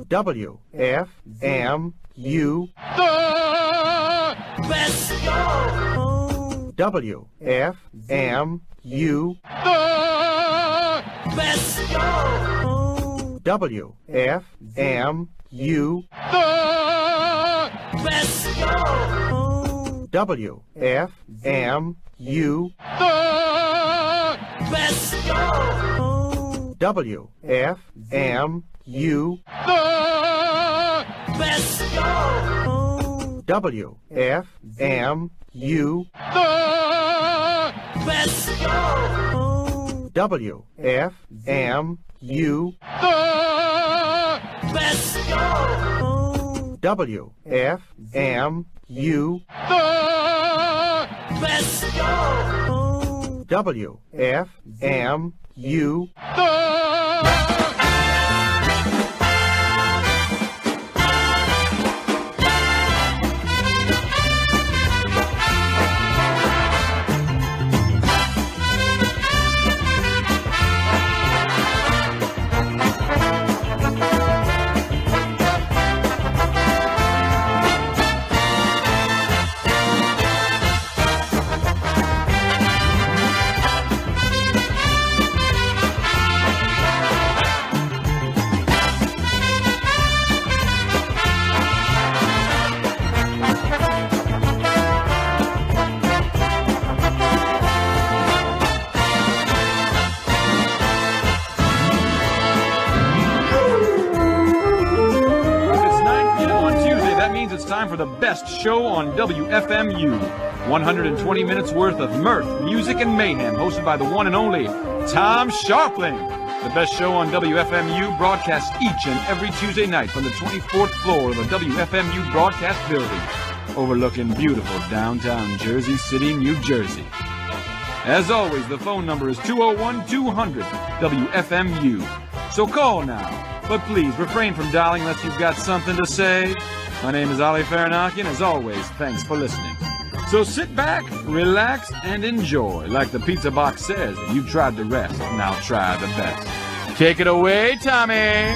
WFMU. The best show. WFMU. The best show. WFMU. The best show. WFMU. The best show. WFMU. The best show. WFMU. The best show. WFMU. The best show. WFMU. The best show. WFMU. The for the best show on WFMU. 120 minutes worth of mirth, music, and mayhem, hosted by the one and only Tom Scharpling. The best show on WFMU broadcasts each and every Tuesday night from the 24th floor of the WFMU broadcast building, overlooking beautiful downtown Jersey City, New Jersey. As always, the phone number is 201-200-WFMU. So call now, but please refrain from dialing unless you've got something to say. My name is Ali Farinaki, and as always, thanks for listening. So sit back, relax, and enjoy. Like the pizza box says, you've tried the rest, now try the best. Take it away, Tommy!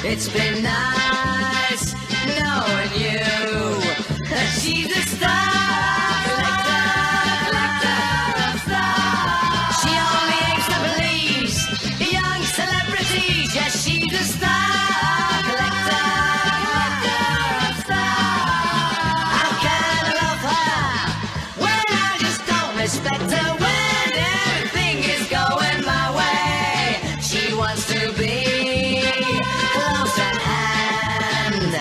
It's been nice knowing you. She's a star collector. She only aims to please young celebrities. Yes, she's a star collector. How can I love her when I just don't respect her? When everything is going my way, she wants to be close at hand.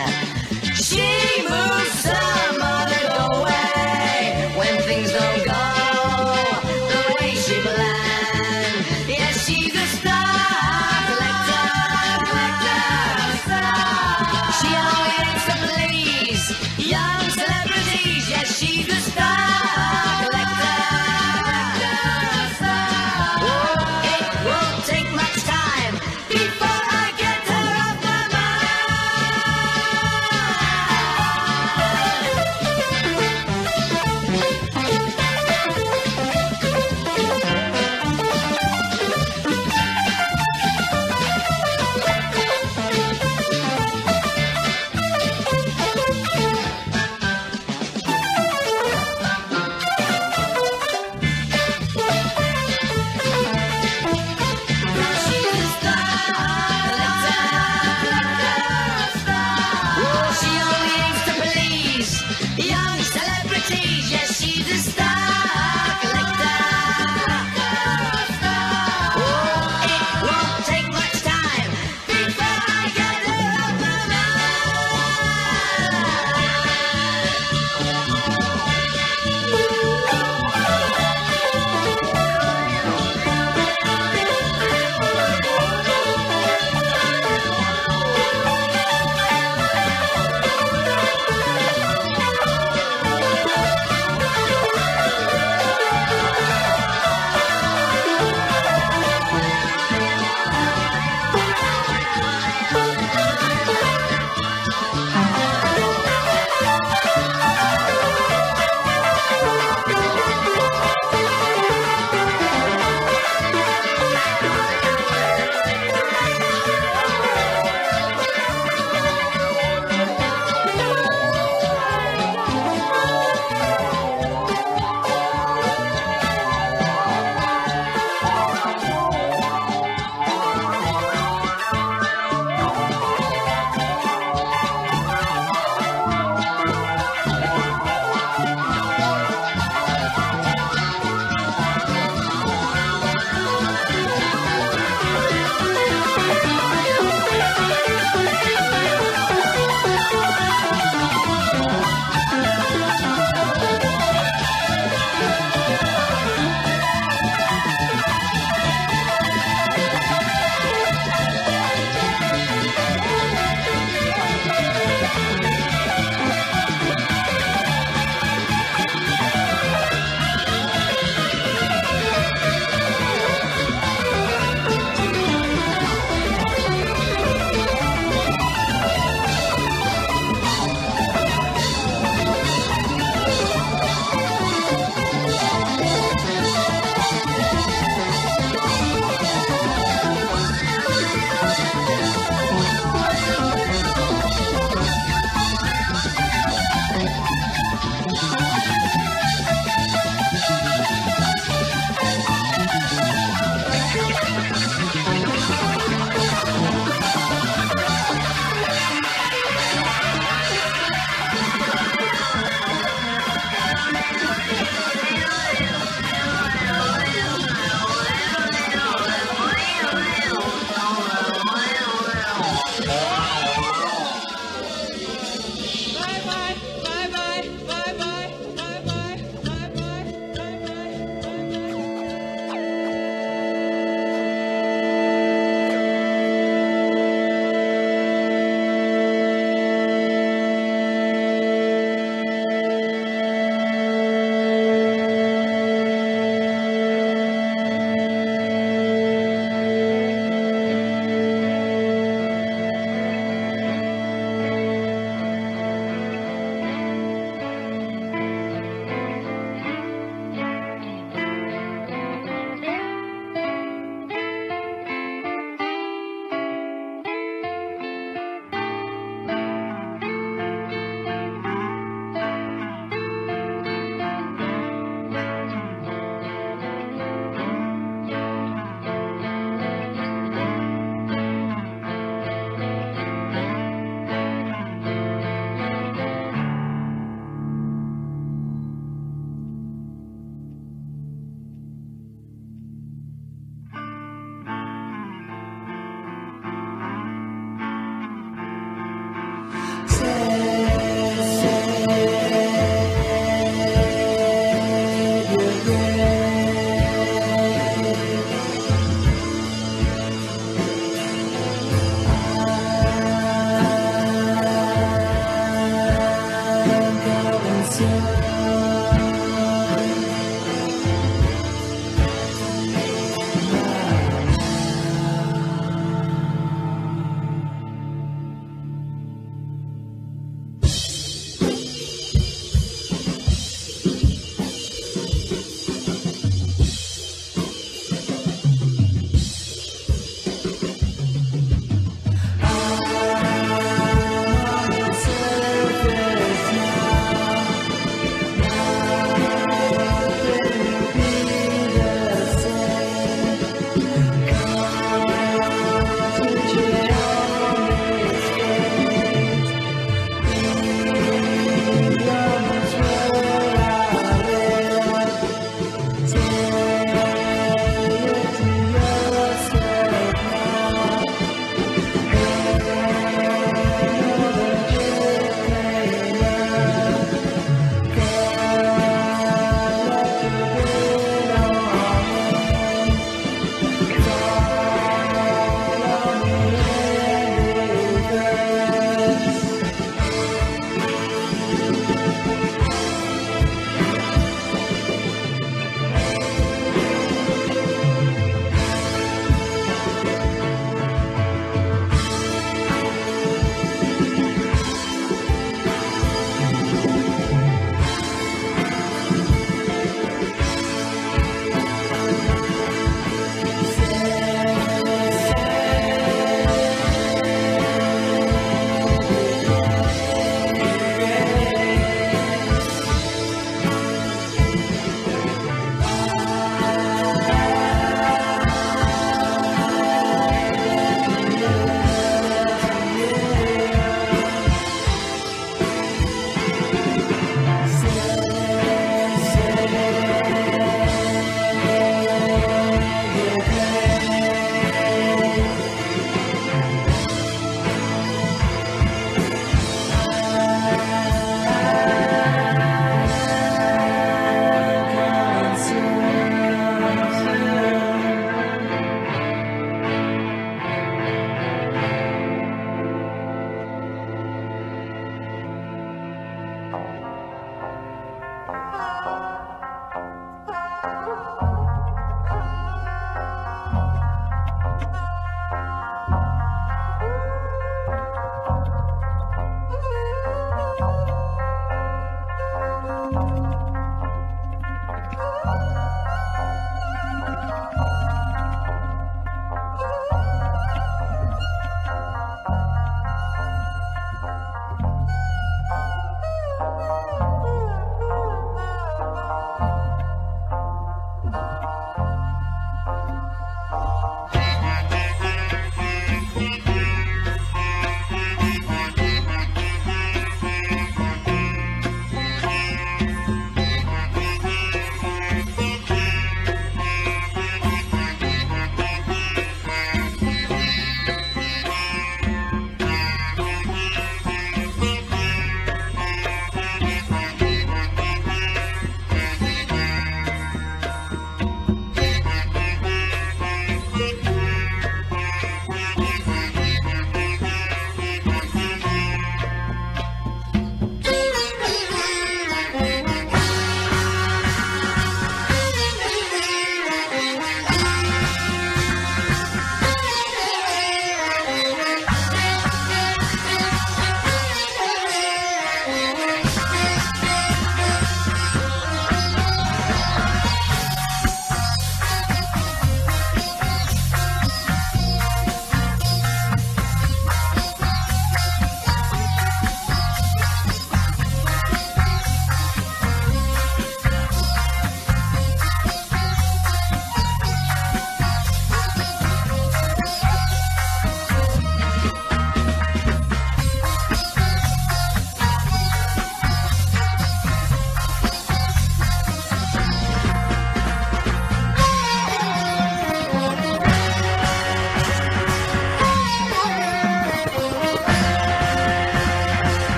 She moves some other way.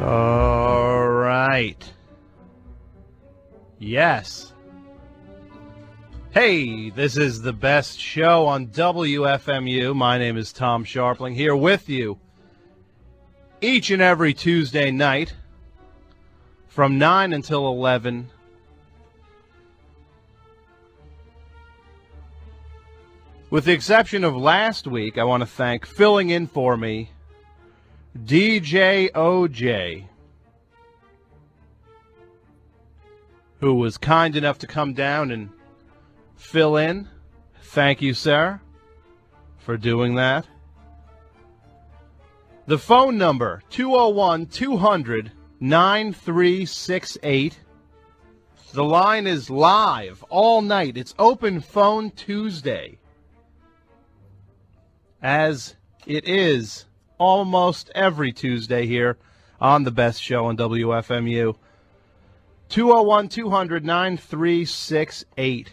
All right. Yes. Hey, this is the best show on WFMU. My name is Tom Scharpling, here with you each and every Tuesday night from 9 until 11. With the exception of last week, I want to thank filling in for me DJ OJ, who was kind enough to come down and fill in. Thank you, sir, for doing that. The phone number, 201-200-9368. The line is live all night. It's Open Phone Tuesday, as it is almost every Tuesday here on the best show on WFMU. 201-200-9368.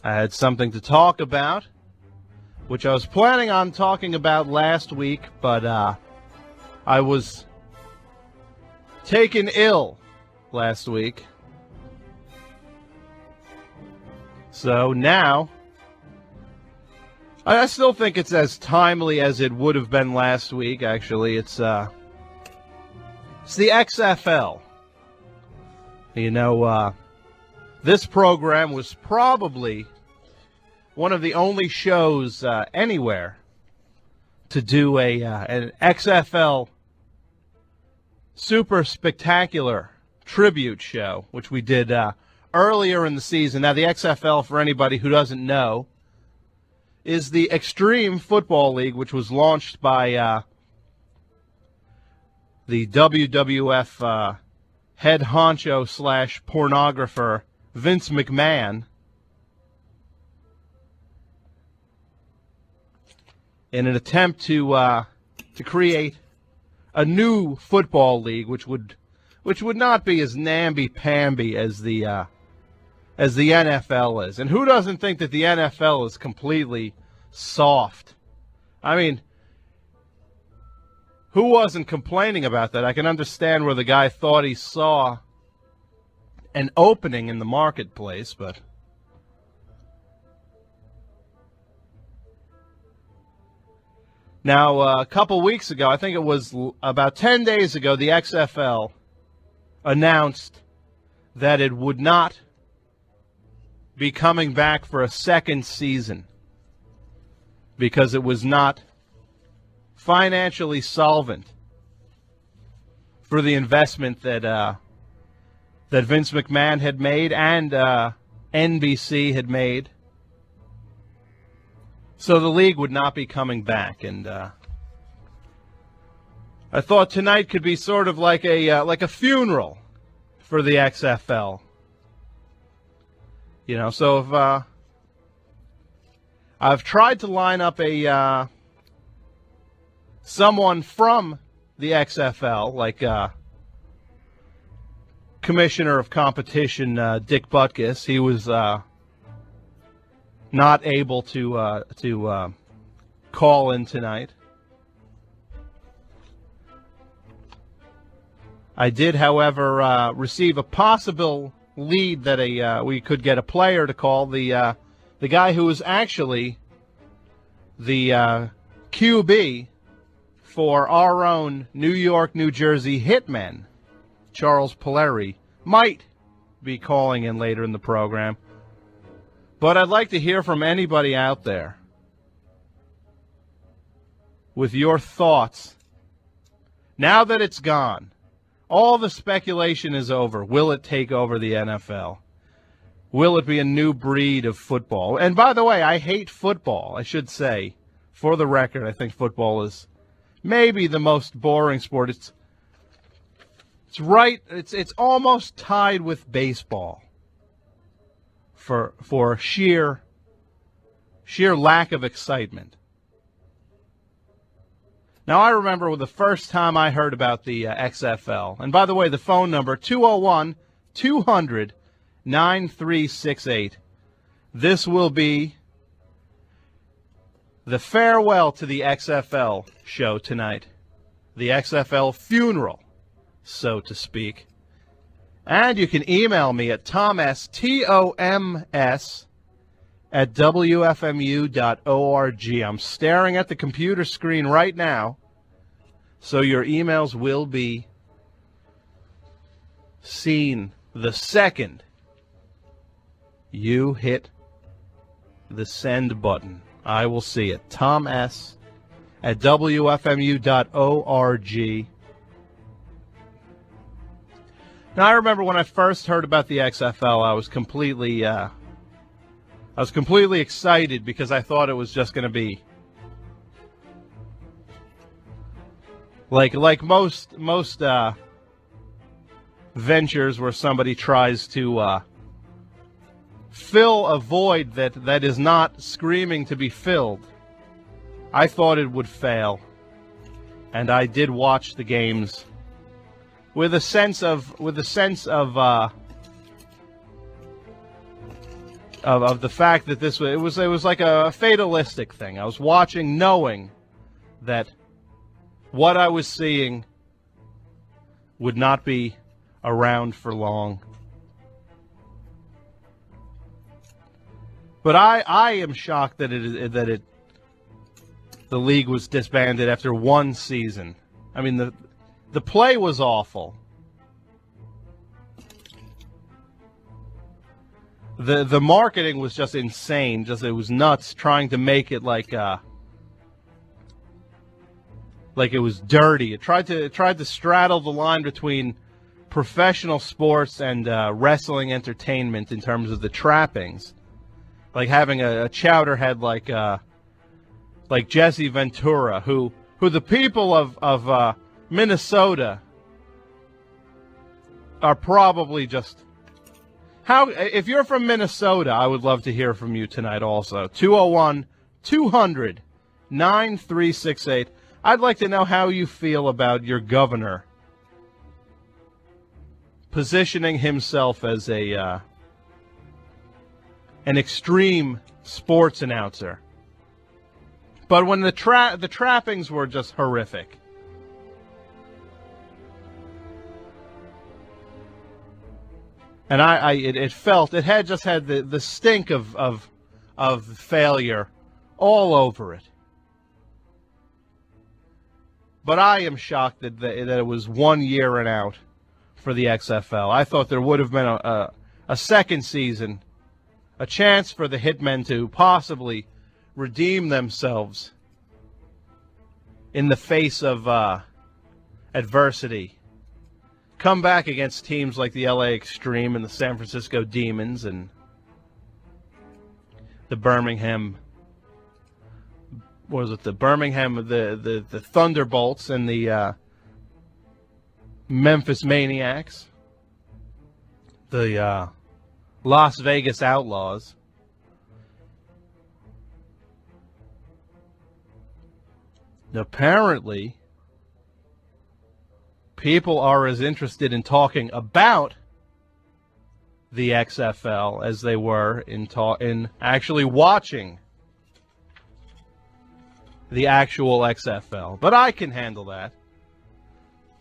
I had something to talk about, which I was planning on talking about last week, but I was taken ill last week. So now, I still think it's as timely as it would have been last week, actually. It's the XFL. You know, this program was probably one of the only shows anywhere to do an XFL super spectacular tribute show, which we did earlier in the season. Now, the XFL, for anybody who doesn't know, is the Extreme Football League, which was launched by the WWF head honcho / pornographer Vince McMahon in an attempt to create a new football league, which would not be as namby-pamby as the NFL is. And who doesn't think that the NFL is completely soft? I mean, who wasn't complaining about that? I can understand where the guy thought he saw an opening in the marketplace, but now a couple weeks ago, I think it was about 10 days ago, the XFL announced that it would not be coming back for a second season because it was not financially solvent for the investment that Vince McMahon had made and NBC had made. So the league would not be coming back, and I thought tonight could be sort of like a funeral for the XFL. You know, so if I've tried to line up someone from the XFL, like Commissioner of Competition Dick Butkus. He was not able to call in tonight. I did, however, receive a possible lead that we could get a player to call, the guy who was actually the QB for our own New York, New Jersey hitmen, Charles Polari, might be calling in later in the program. But I'd like to hear from anybody out there with your thoughts. Now that it's gone, all the speculation is over. Will it take over the NFL? Will it be a new breed of football? And by the way, I hate football, I should say. For the record, I think football is maybe the most boring sport. It's almost tied with baseball for sheer lack of excitement. Now, I remember the first time I heard about the XFL. And by the way, the phone number, 201-200-9368. This will be the farewell to the XFL show tonight. The XFL funeral, so to speak. And you can email me at Thomas, T-O-M-S, at WFMU.org. I'm staring at the computer screen right now, so your emails will be seen the second you hit the send button. I will see it. Tom S. at WFMU.org. Now, I remember when I first heard about the XFL, I was completely excited because I thought it was just going to be like most ventures where somebody tries to fill a void that is not screaming to be filled. I thought it would fail, and I did watch the games with a sense of the fact that it was like a fatalistic thing. I was watching knowing that what I was seeing would not be around for long. But I am shocked that the league was disbanded after one season. I mean, the play was awful. The marketing was just insane. It was nuts trying to make it like it was dirty. It tried to straddle the line between professional sports and wrestling entertainment in terms of the trappings, like having a chowderhead like Jesse Ventura, who the people of Minnesota are probably just. If you're from Minnesota, I would love to hear from you tonight also. 201-200-9368. I'd like to know how you feel about your governor positioning himself as an extreme sports announcer. But when the trappings were just horrific. And it had the stink of failure all over it. But I am shocked that it was 1 year and out for the XFL. I thought there would have been a second season, a chance for the Hitmen to possibly redeem themselves in the face of adversity. Come back against teams like the LA Extreme and the San Francisco Demons and the Birmingham. What was it? The Thunderbolts and the Memphis Maniacs, the Las Vegas Outlaws. Apparently, people are as interested in talking about the XFL as they were in actually watching the actual XFL. But I can handle that.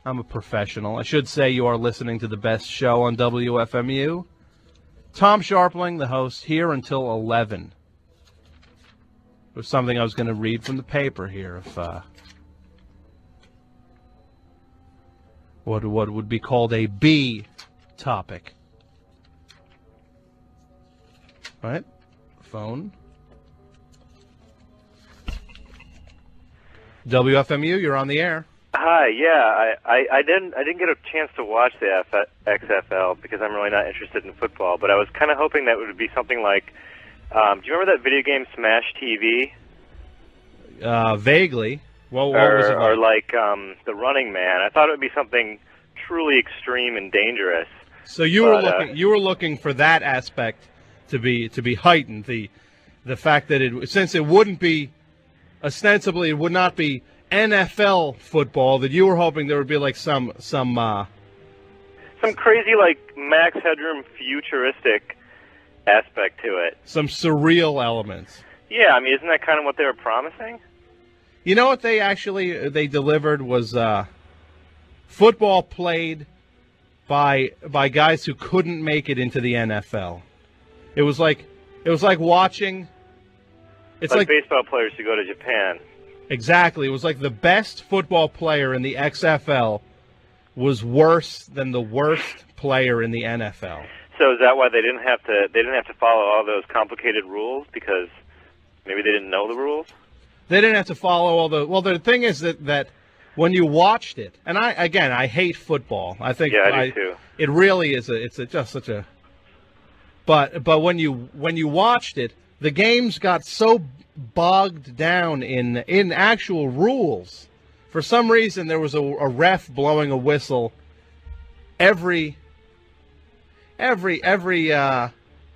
I'm a professional. I should say you are listening to the best show on WFMU. Tom Scharpling, the host, here until 11. It was something I was going to read from the paper here. If what would be called a B topic. All right, phone. WFMU, you're on the air. Hi, yeah, I didn't get a chance to watch the XFL because I'm really not interested in football, but I was kind of hoping that it would be something like, do you remember that video game Smash TV? Vaguely. What was it like? Or like The Running Man. I thought it would be something truly extreme and dangerous. So you were looking for that aspect to be heightened. The fact that since it wouldn't be ostensibly it would not be NFL football, that you were hoping there would be like some crazy like Max Headroom futuristic aspect to it. Some surreal elements. Yeah, I mean, isn't that kind of what they were promising? You know what they delivered was football played by guys who couldn't make it into the NFL. It was like watching. It's like baseball players who go to Japan. Exactly. It was like the best football player in the XFL was worse than the worst player in the NFL. So is that why they didn't have to follow all those complicated rules, because maybe they didn't know the rules? They didn't have to follow all the. Well, the thing is that when you watched it, and I hate football. I think I do too. It really is just such a. But when you watched it, the games got so bogged down in actual rules. For some reason, there was a ref blowing a whistle every every You're other.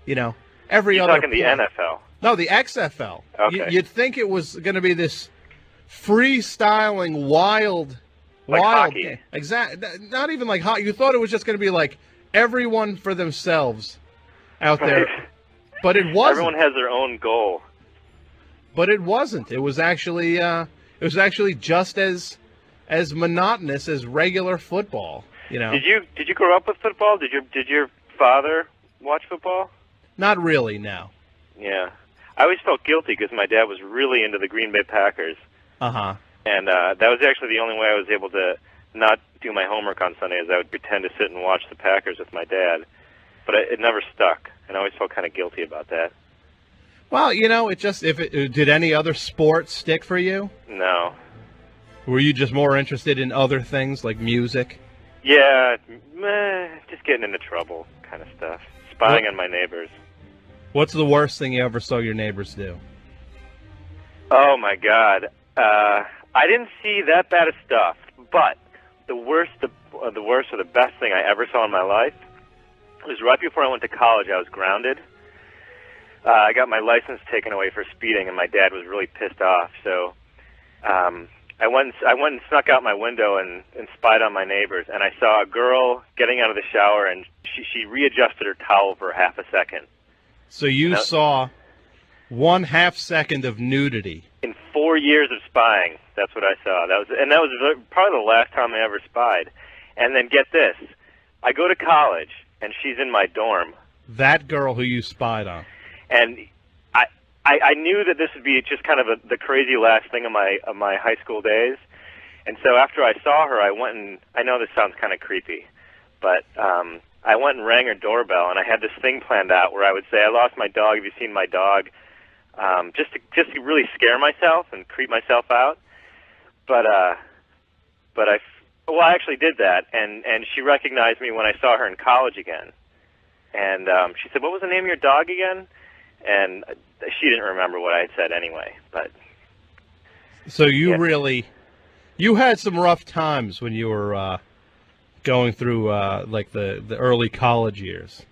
talking the NFL. No, the XFL. Okay. You'd think it was going to be this freestyling, wild hockey. game. Not even like hockey. You thought it was just going to be like everyone for themselves out there, but it wasn't. Everyone has their own goal. But it wasn't. It was actually just as monotonous as regular football. You know. Did you grow up with football? Did your father watch football? Not really. No. Yeah. I always felt guilty because my dad was really into the Green Bay Packers. Uh-huh. And that was actually the only way I was able to not do my homework on Sundays. I would pretend to sit and watch the Packers with my dad. But it never stuck, and I always felt kind of guilty about that. Well, did any other sport stick for you? No. Were you just more interested in other things like music? Yeah, just getting into trouble kind of stuff. Spying on my neighbors. What's the worst thing you ever saw your neighbors do? Oh my God, I didn't see that bad of stuff. But the worst or the best thing I ever saw in my life was right before I went to college. I was grounded. I got my license taken away for speeding, and my dad was really pissed off. So I went and snuck out my window and spied on my neighbors. And I saw a girl getting out of the shower, and she readjusted her towel for half a second. So you saw 1/2 second of nudity. In 4 years of spying, that's what I saw. That was probably the last time I ever spied. And then get this, I go to college, and she's in my dorm. That girl who you spied on. And I knew that this would be just kind of the crazy last thing of my high school days. And so after I saw her, I went and, I know this sounds kind of creepy, but I went and rang her doorbell, and I had this thing planned out where I would say, "I lost my dog. Have you seen my dog?" Just to really scare myself and creep myself out. But I actually did that, and she recognized me when I saw her in college again. And she said, "What was the name of your dog again?" And she didn't remember what I had said anyway. But so you had some rough times when you were going through like the early college years.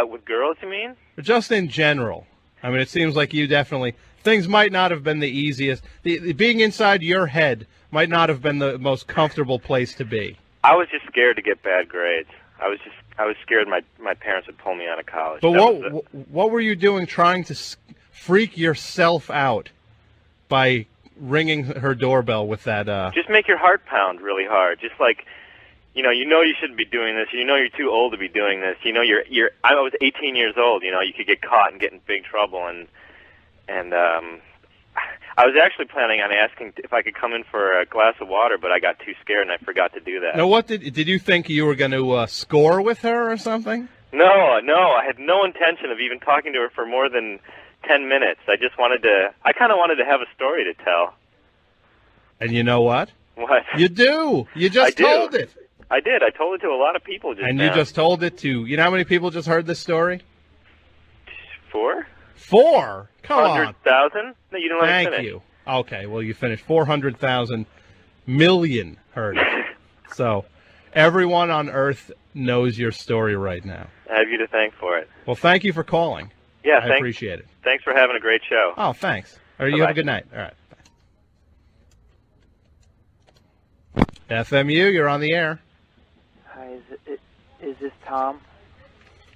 With girls, you mean? Just in general. I mean, it seems like you definitely, things might not have been the easiest. Being inside your head might not have been the most comfortable place to be. I was just scared to get bad grades. I was scared my parents would pull me out of college. But what were you doing trying to freak yourself out by ringing her doorbell with that? Just make your heart pound really hard. Just like, you shouldn't be doing this. You're too old to be doing this. I was 18 years old. You could get caught and get in big trouble. And I was actually planning on asking if I could come in for a glass of water, but I got too scared and I forgot to do that. Now, what did you think you were going to score with her or something? No, I had no intention of even talking to her for more than 10 minutes. I kind of wanted to have a story to tell. And you know what? What? You do. You just told it. I did. I told it to a lot of people just and now. You just told it to, you know how many people just heard this story? 4? 4? Come on. 100,000? No, you didn't let me finish. Thank you. Okay, well, you finished. 400,000 million heard it. So everyone on Earth knows your story right now. I have you to thank for it. Well, thank you for calling. Yeah, I appreciate it. Thanks for having a great show. Oh, thanks. All right, Bye-bye. you have a good night. All right. Bye. FMU, you're on the air. Hi, is this Tom?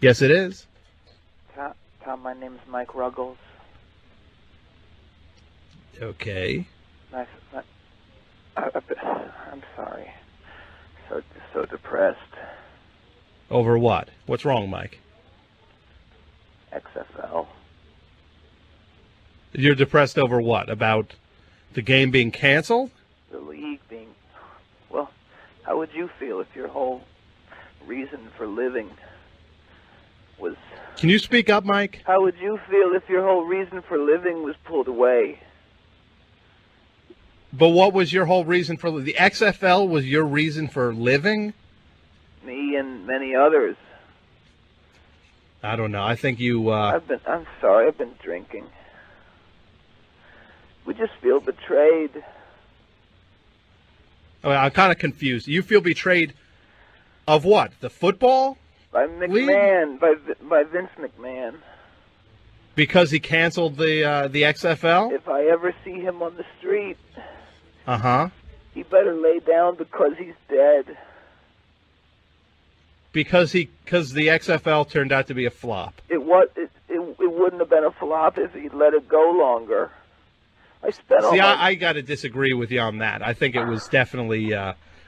Yes, it is. Tom, Tom. My name's Mike Ruggles. Okay. I'm sorry. So depressed. Over what? What's wrong, Mike? XFL. You're depressed over what? About the game being canceled? The league being... Well, how would you feel if your whole reason for living was... Can you speak up, Mike? How would you feel if your whole reason for living was pulled away? But what was your whole reason for... The XFL was your reason for living? Me and many others. I don't know. I think you... I'm sorry, I've been drinking. We just feel betrayed. I'm kind of confused. You feel betrayed of what? The football? By McMahon, by Vince McMahon. Because he canceled the XFL? If I ever see him on the street, he better lay down because he's dead. Because the XFL turned out to be a flop. It wouldn't have been a flop if he'd let it go longer. I got to disagree with you on that. I think it was definitely.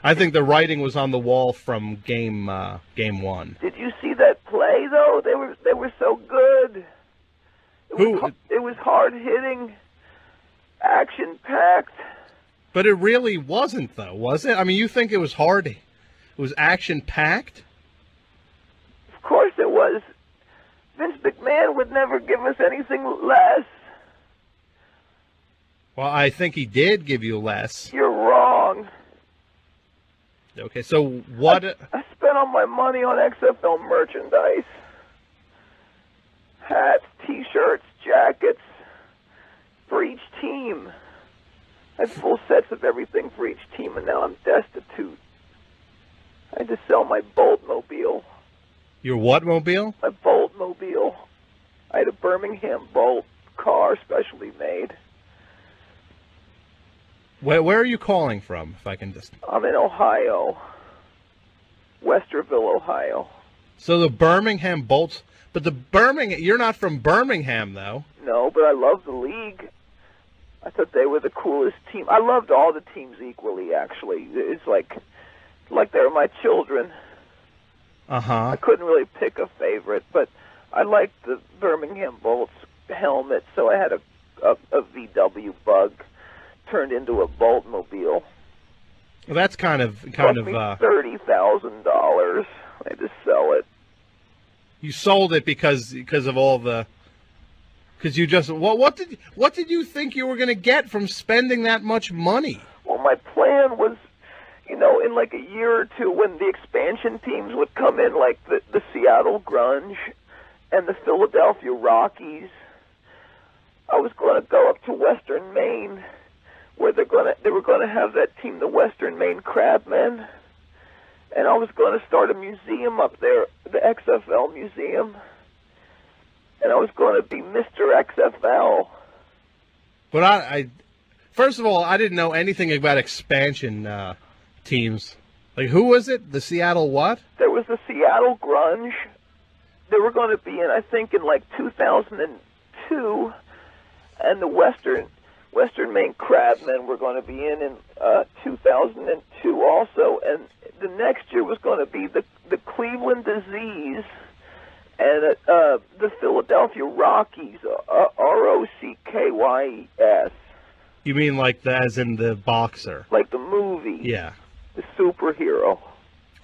I think the writing was on the wall from game one. Did you see that play though? They were so good. It was hard hitting, action packed. But it really wasn't, though, was it? I mean, you think it was hard? It was action packed. Of course it was. Vince McMahon would never give us anything less. Well, I think he did give you less. You're wrong. Okay, so what... I spent all my money on XFL merchandise. Hats, T-shirts, jackets, for each team. I had full sets of everything for each team, and now I'm destitute. I had to sell my Boltmobile. Your what mobile? My Boltmobile. I had a Birmingham Bolt car, specially made. Where are you calling from, if I can just... I'm in Ohio. Westerville, Ohio. So the Birmingham Bolts... But you're not from Birmingham, though. No, but I love the league. I thought they were the coolest team. I loved all the teams equally, actually. It's like they were my children. I couldn't really pick a favorite, but I liked the Birmingham Bolts helmet, so I had a VW Bug turned into a Boltmobile. Well, that's kind of $30,000. I had to sell it. You sold it because of all the... Because you just... Well, what did you think you were going to get from spending that much money? Well, my plan was, in like a year or two, when the expansion teams would come in, like the Seattle Grunge and the Philadelphia Rockies, I was going to go up to Western Maine, where they were going to have that team, the Western Maine Crabmen, and I was going to start a museum up there, the XFL Museum, and I was going to be Mr. XFL. But I first of all, I didn't know anything about expansion teams. Like, who was it? The Seattle what? There was the Seattle Grunge. They were going to be in, I think, in like 2002, and the Western Maine Crabmen were going to be in 2002 also, and the next year was going to be the Cleveland Disease and the Philadelphia Rockies, ROCKYES. You mean like as in the boxer? Like the movie. Yeah. The superhero.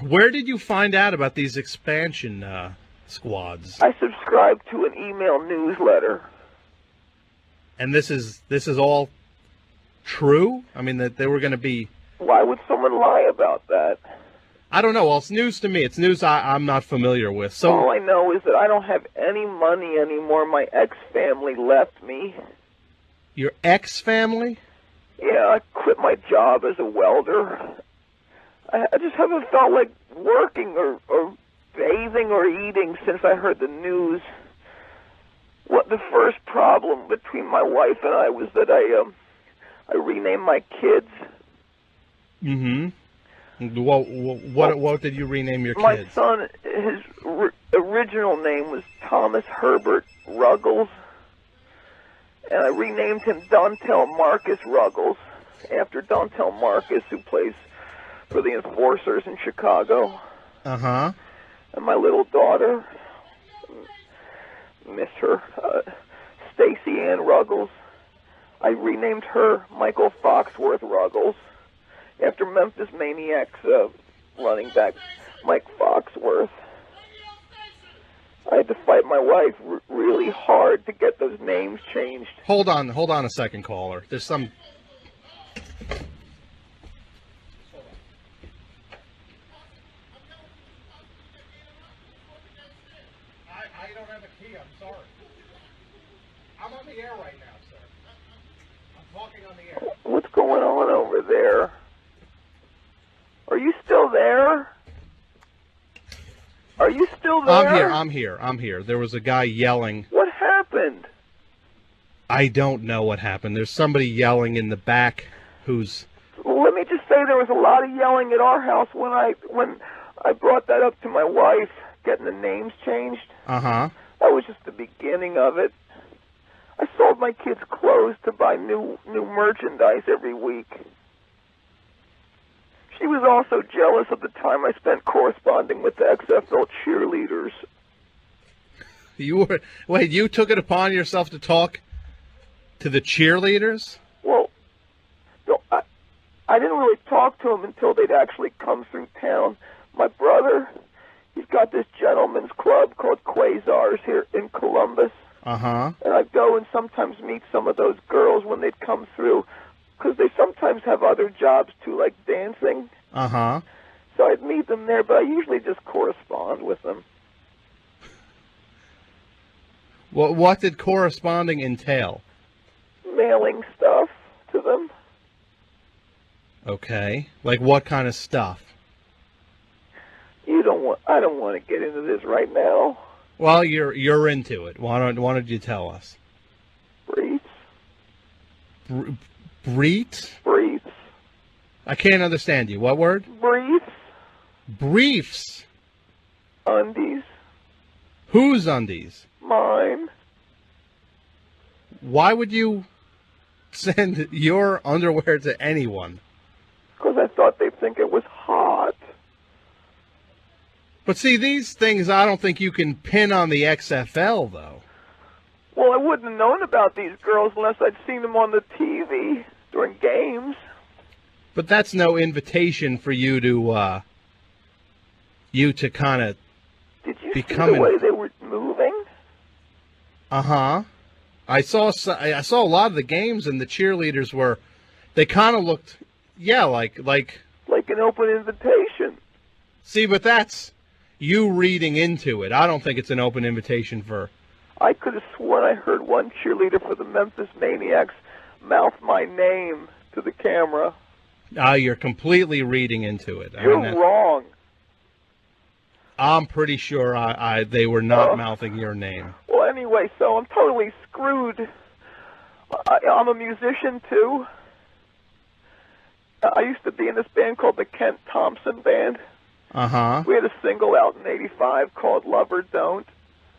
Where did you find out about these expansion squads? I subscribed to an email newsletter. And this is all true? I mean, that they were going to be... Why would someone lie about that? I don't know. Well, it's news to me. It's news I'm not familiar with. So all I know is that I don't have any money anymore. My ex-family left me. Your ex-family? Yeah, I quit my job as a welder. I just haven't felt like working or bathing or eating since I heard the news. What the first problem between my wife and I was that I renamed my kids. Mm-hmm. What did you rename your kids? My son, his original name was Thomas Herbert Ruggles, and I renamed him Dontel Marcus Ruggles after Dontel Marcus, who plays for the Enforcers in Chicago. Uh-huh. And my little daughter, miss her, Stacy Ann Ruggles, I renamed her Michael Foxworth Ruggles after Memphis Maniacs running back Mike Foxworth. I had to fight my wife really hard to get those names changed. Hold on a second, caller. There's some... I don't have a key, I'm sorry. I'm on the air right now, sir. I'm talking on the air. What's going on over there? Are you still there? Are you still there? I'm here. There was a guy yelling. What happened? I don't know what happened. There's somebody yelling in the back who's... Well, let me just say there was a lot of yelling at our house when I brought that up to my wife, getting the names changed. Uh-huh. That was just the beginning of it. I sold my kids clothes to buy new merchandise every week. She was also jealous of the time I spent corresponding with the XFL cheerleaders. You took it upon yourself to talk to the cheerleaders? Well, no, I didn't really talk to them until they'd actually come through town. My brother, he's got this gentleman's club called Quasars here in Columbus. Uh-huh. And I'd go and sometimes meet some of those girls when they'd come through, because they sometimes have other jobs too, like dancing. Uh-huh. So I'd meet them there, but I usually just correspond with them. What did corresponding entail? Mailing stuff to them. Okay. Like what kind of stuff? I don't want to get into this right now. Well, you're into it. Why don't you tell us? Briefs. Briefs? Briefs. I can't understand you. What word? Briefs. Briefs. Undies. Whose undies? Mine. Why would you send your underwear to anyone? Because I thought they'd think it was hot. But see, these things I don't think you can pin on the XFL, though. Well, I wouldn't have known about these girls unless I'd seen them on the TV during games. But that's no invitation for you to kind of Did you become see the way they were moving? Uh-huh. I saw a lot of the games, and the cheerleaders they kind of looked, yeah, like an open invitation. See, but that's you reading into it. I don't think it's an open invitation for... I could have sworn I heard one cheerleader for the Memphis Maniacs mouth my name to the camera. You're completely reading into it. You're wrong. I'm pretty sure they were not mouthing your name. Well, anyway, so I'm totally screwed. I'm a musician, too. I used to be in this band called the Kent Thompson Band. Uh-huh. We had a single out in '85 called Love or Don't.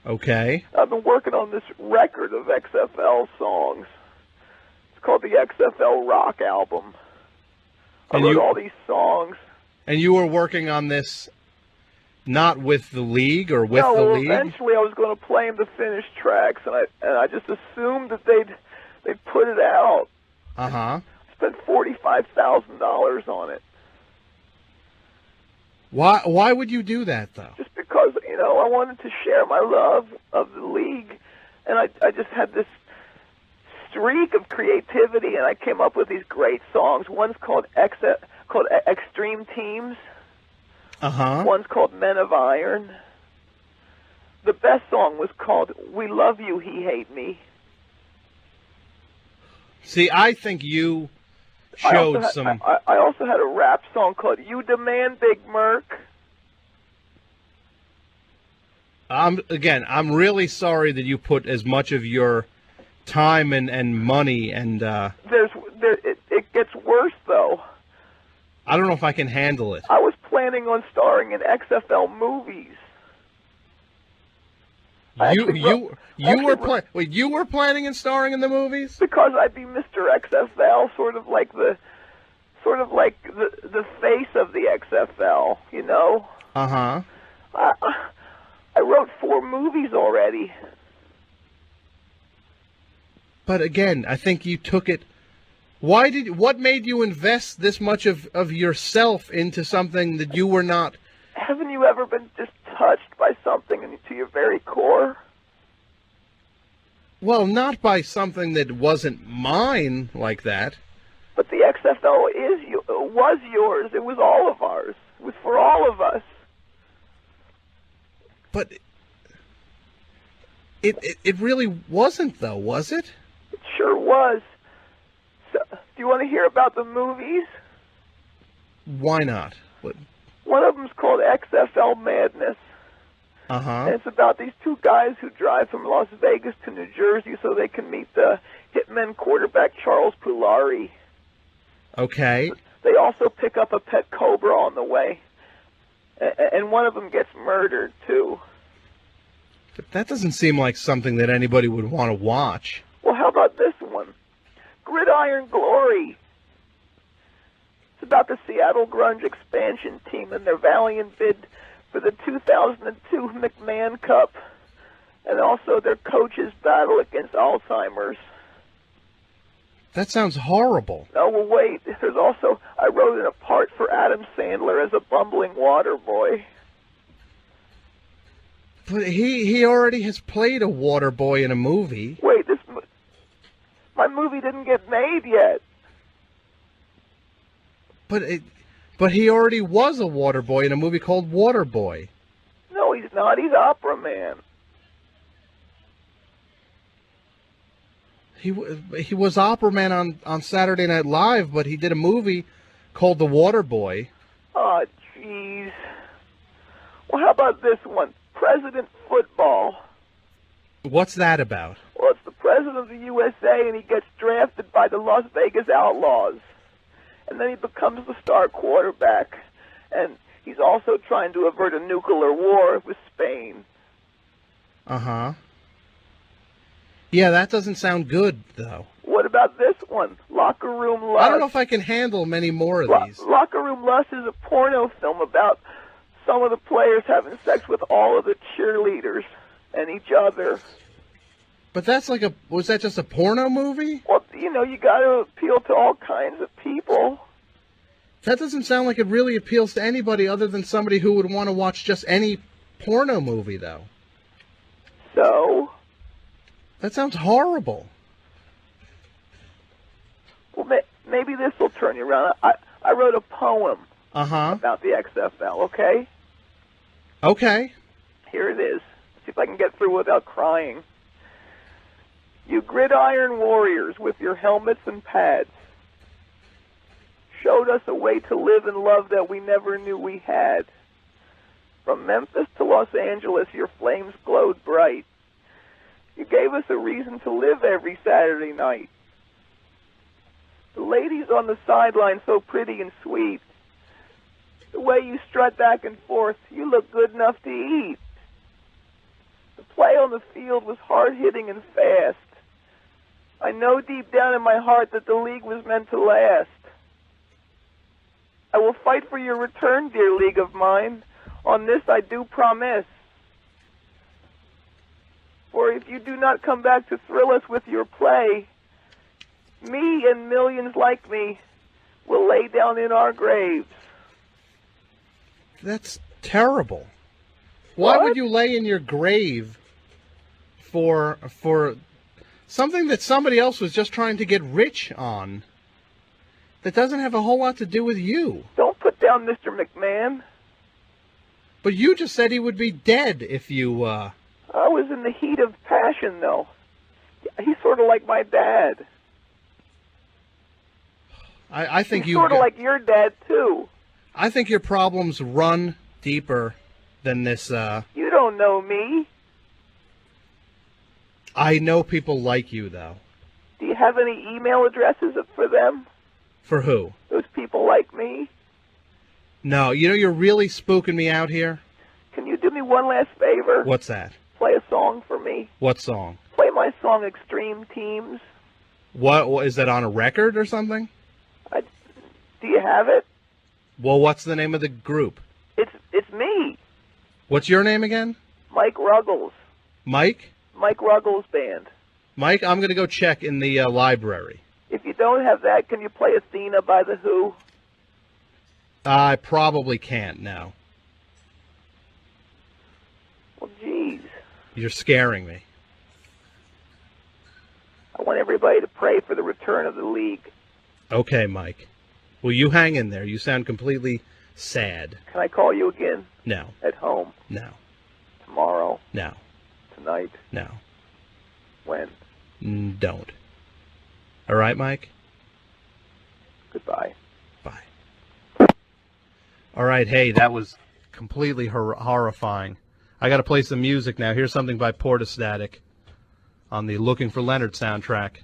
Okay. I've been working on this record of XFL songs. It's called the XFL Rock Album. I wrote all these songs. And you were working on this not with the league or with the league? Eventually I was going to play them the finished tracks, and I just assumed that they'd put it out. Uh-huh. Spent $45,000 on it. Why would you do that, though? Just because, I wanted to share my love of the league, and I just had this streak of creativity, and I came up with these great songs. One's called Extreme Teams. Uh-huh. One's called Men of Iron. The best song was called We Love You, He Hate Me. See, I think you showed I also had a rap song called You Demand, Big Merc. I'm really sorry that you put as much of your time and money and... It gets worse, though. I don't know if I can handle it. I was planning on starring in XFL movies. You were planning and starring in the movies? Because I'd be Mr. XFL, sort of like the face of the XFL, you know? Uh-huh. I wrote 4 movies already. But again, I think you took it. What made you invest this much of yourself into something that you were not? Haven't you ever been just touched by something to your very core? Well, not by something that wasn't mine like that. But the XFL was yours. It was all of ours. It was for all of us. But it really wasn't, though, was it? It sure was. So, do you want to hear about the movies? Why not? One of them's called XFL Madness. Uh-huh. And it's about these 2 guys who drive from Las Vegas to New Jersey so they can meet the hitman quarterback Charles Pulari. Okay. They also pick up a pet cobra on the way. And one of them gets murdered, too. But that doesn't seem like something that anybody would want to watch. Well, how about this one? Gridiron Glory. It's about the Seattle Grunge expansion team and their valiant bid for the 2002 McMahon Cup, and also their coach's battle against Alzheimer's. That sounds horrible. No, well, wait. There's also, I wrote in a part for Adam Sandler as a bumbling water boy. But he already has played a water boy in a movie. Wait, my movie didn't get made yet. But he already was a water boy in a movie called Water Boy. No, he's not. He's Opera Man. He was Opera Man on Saturday Night Live, but he did a movie called The Water Boy. Oh, jeez. Well, how about this one? President Football. What's that about? Well, it's the president of the USA, and he gets drafted by the Las Vegas Outlaws. And then he becomes the star quarterback. And he's also trying to avert a nuclear war with Spain. Uh-huh. Yeah, that doesn't sound good, though. What about this one? Locker Room Lust. I don't know if I can handle many more of these. Locker Room Lust is a porno film about some of the players having sex with all of the cheerleaders and each other. But that's like was that just a porno movie? Well, you know, you got to appeal to all kinds of people. That doesn't sound like it really appeals to anybody other than somebody who would want to watch just any porno movie, though. So? That sounds horrible. Well, maybe this will turn you around. I wrote a poem about the XFL, okay? Okay. Here it is. See if I can get through without crying. You gridiron warriors with your helmets and pads showed us a way to live and love that we never knew we had. From Memphis to Los Angeles, your flames glowed bright. You gave us a reason to live every Saturday night. The ladies on the sideline so pretty and sweet. The way you strut back and forth, you look good enough to eat. The play on the field was hard-hitting and fast. I know deep down in my heart that the league was meant to last. I will fight for your return, dear league of mine. On this I do promise. For if you do not come back to thrill us with your play, me and millions like me will lay down in our graves. That's terrible. Why would you lay in your grave for something that somebody else was just trying to get rich on? That doesn't have a whole lot to do with you. Don't put down Mr. McMahon. But you just said he would be dead if you, I was in the heat of passion, though. He's sort of like my dad. I think He's sort of like your dad, too. I think your problems run deeper than this, You don't know me. I know people like you, though. Do you have any email addresses for them? For who? Those people like me? No, you know you're really spooking me out here. Can you do me one last favor? What's that? play a song for me? What song? Play my song Extreme Teams. What is that on a record or something? Do you have it? Well, what's the name of the group? It's me, What's your name again? Mike Ruggles. Mike? Mike Ruggles Band. Mike, I'm going to go check in the library. If you don't have that, can you play Athena by The Who? I probably can't now. Well, geez. You're scaring me. I want everybody to pray for the return of the league. Okay, Mike. Well, you hang in there. You sound completely sad. Can I call you again? No. At home? No. Tomorrow? No. Tonight? No. When? Don't. All right, Mike? Goodbye. Bye. All right, hey, that was completely horrifying. I got to play some music now. Here's something by Portastatic on the Looking for Leonard soundtrack.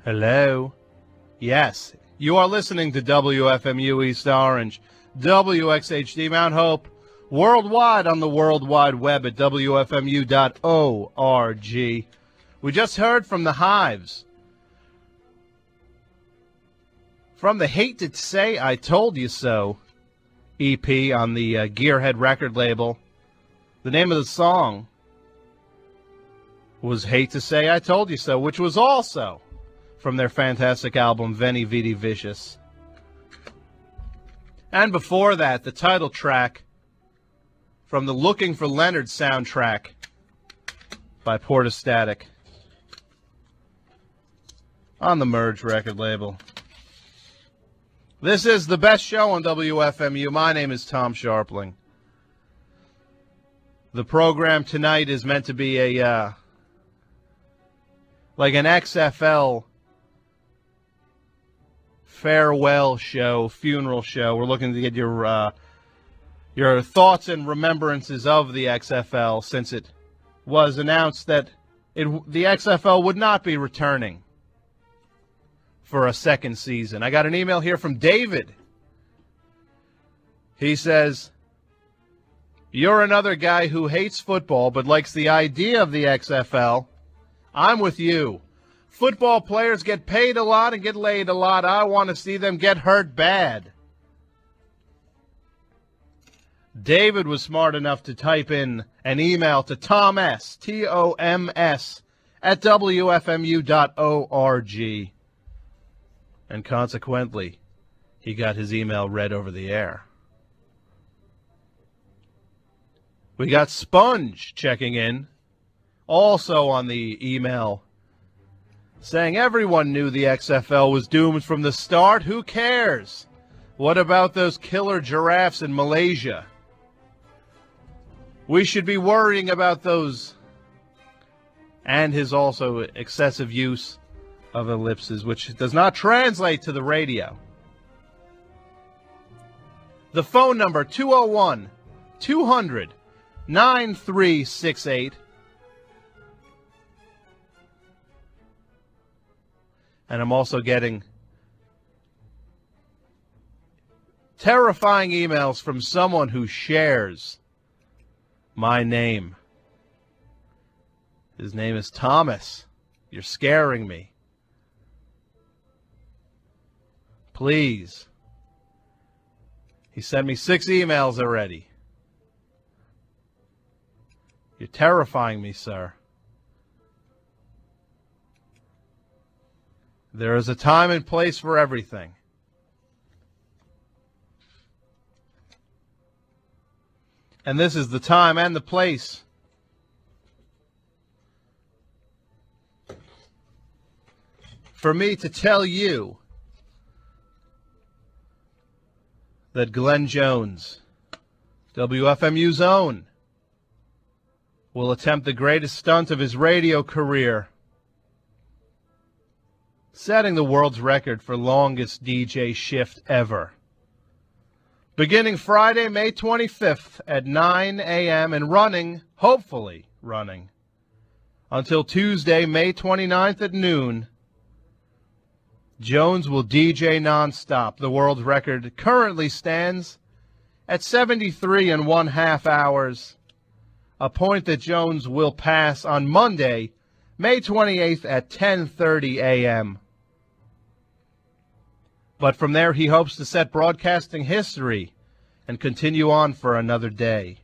Hello? Yes, you are listening to WFMU East Orange, WXHD Mount Hope, worldwide on the World Wide Web at WFMU.org. We just heard from the Hives. From the Hate to Say I Told You So EP on the Gearhead record label. The name of the song was Hate to Say I Told You So, which was also from their fantastic album Veni Vidi Vicious. And before that, the title track from the Looking for Leonard soundtrack by Portastatic on the Merge record label. This is the best show on WFMU. My name is Tom Scharpling. The program tonight is meant to be a like an XFL farewell show, funeral show. We're looking to get your thoughts and remembrances of the XFL, since it was announced that the XFL would not be returning for a second season. I got an email here from David. He says, "You're another guy who hates football but likes the idea of the XFL. I'm with you. Football players get paid a lot and get laid a lot. I want to see them get hurt bad." David was smart enough to type in an email to Tom S., T-O-M-S, at WFMU.org. And consequently, he got his email read over the air. We got Sponge checking in, also on the email, saying everyone knew the XFL was doomed from the start. Who cares? What about those killer giraffes in Malaysia? We should be worrying about those. And his also excessive use of ellipses, which does not translate to the radio. The phone number, 201-200-9368. And I'm also getting terrifying emails from someone who shares my name. His name is Thomas. You're scaring me. Please. He sent me 6 emails already. You're terrifying me, sir. There is a time and place for everything. And this is the time and the place for me to tell you that Glenn Jones, WFMU's own, will attempt the greatest stunt of his radio career, setting the world's record for longest DJ shift ever. Beginning Friday, May 25th at 9 a.m. and running, hopefully running, until Tuesday, May 29th at noon, Jones will DJ nonstop. The world record currently stands at 73.5 hours, a point that Jones will pass on Monday, May 28th at 10:30 a.m. But from there, he hopes to set broadcasting history and continue on for another day.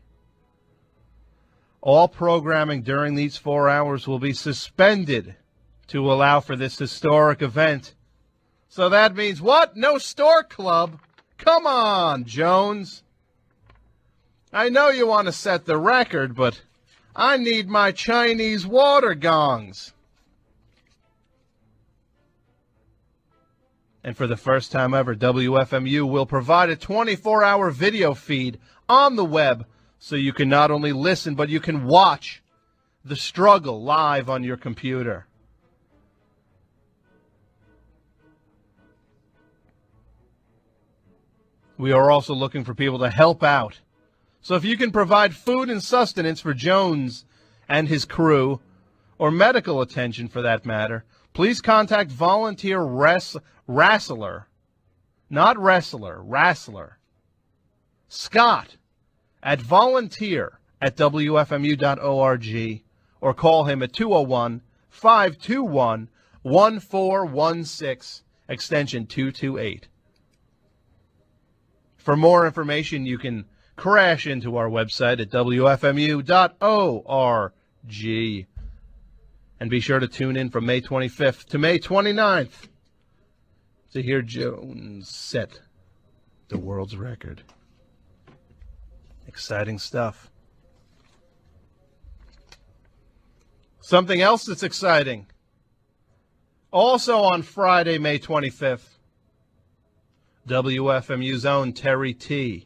All programming during these 4 hours will be suspended to allow for this historic event. So that means what? No Stork Club? Come on, Jones. I know you want to set the record, but I need my Chinese water gongs. And for the first time ever, WFMU will provide a 24-hour video feed on the web so you can not only listen, but you can watch the struggle live on your computer. We are also looking for people to help out. So if you can provide food and sustenance for Jones and his crew, or medical attention for that matter, please contact volunteer wrestler, not wrestler, wrestler, Scott at volunteer@wfmu.org, or call him at 201-521-1416, extension 228. For more information, you can crash into our website at wfmu.org. And be sure to tune in from May 25th to May 29th to hear Jones set the world's record. Exciting stuff. Something else that's exciting. Also on Friday, May 25th, WFMU's own Terry T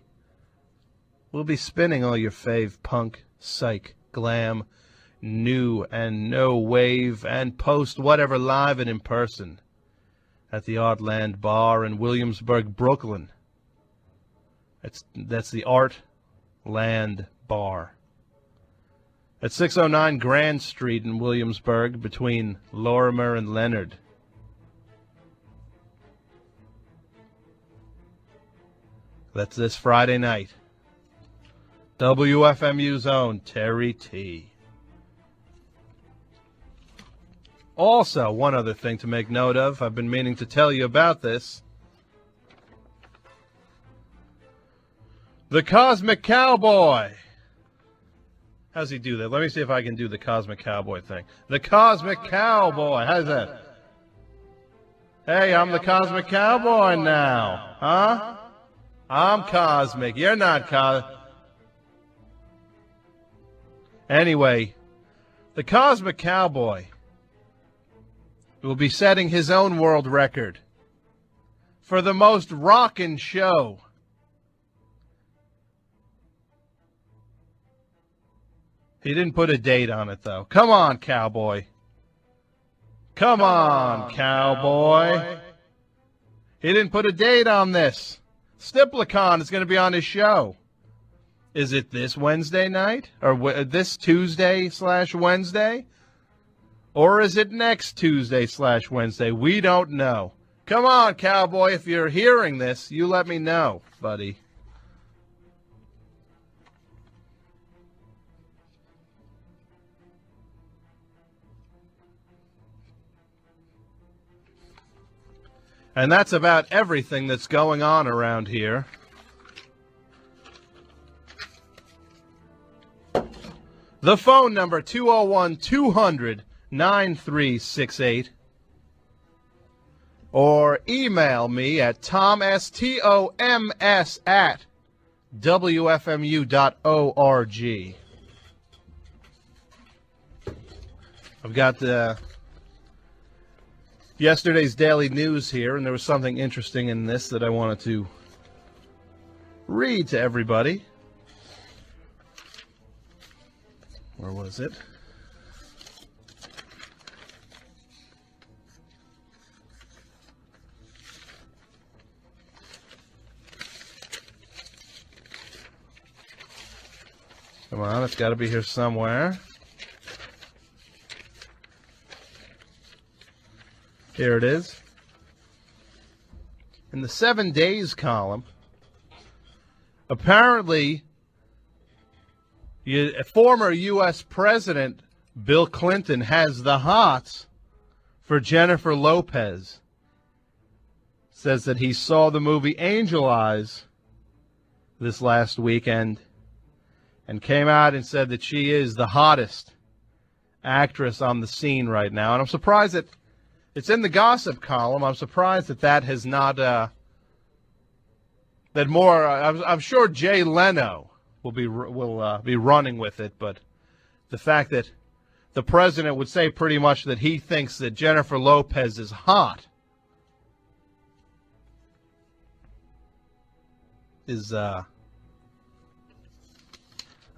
will be spinning all your fave punk, psych, glam, new and no wave, and post whatever live and in person at the Artland Bar in Williamsburg, Brooklyn. That's the Artland Bar at 609 Grand Street in Williamsburg, between Lorimer and Leonard. That's this Friday night. WFMU's own Terry T. Also, one other thing to make note of, I've been meaning to tell you about this. The Cosmic Cowboy. How's he do that? Let me see if I can do the Cosmic Cowboy thing. The Cosmic Cowboy. How's that? Hey, I'm the Cosmic Cowboy now. Huh? I'm Cosmic. You're not Cosmic. Anyway, the Cosmic Cowboy will be setting his own world record for the most rockin' show. He didn't put a date on it, though. Come on, Cowboy. Come on, Cowboy. He didn't put a date on this. Stiplicon is going to be on his show. Is it this Wednesday night? Or this Tuesday/Wednesday? Or is it next Tuesday/Wednesday? We don't know. Come on, Cowboy. If you're hearing this, you let me know, buddy. And that's about everything that's going on around here. The phone number, 201-200-9368. Or email me at toms@wfmu.org. I've got yesterday's daily news here, and there was something interesting in this that I wanted to read to everybody. Where was it? Come on, it's got to be here somewhere. Here it is. In the 7 days column, apparently, former U.S. President Bill Clinton has the hots for Jennifer Lopez. Says that he saw the movie Angel Eyes this last weekend and came out and said that she is the hottest actress on the scene right now. And I'm surprised that it's in the gossip column. I'm surprised that that has not, that more, I'm sure Jay Leno will be running with it, but the fact that the president would say pretty much that he thinks that Jennifer Lopez is hot is, I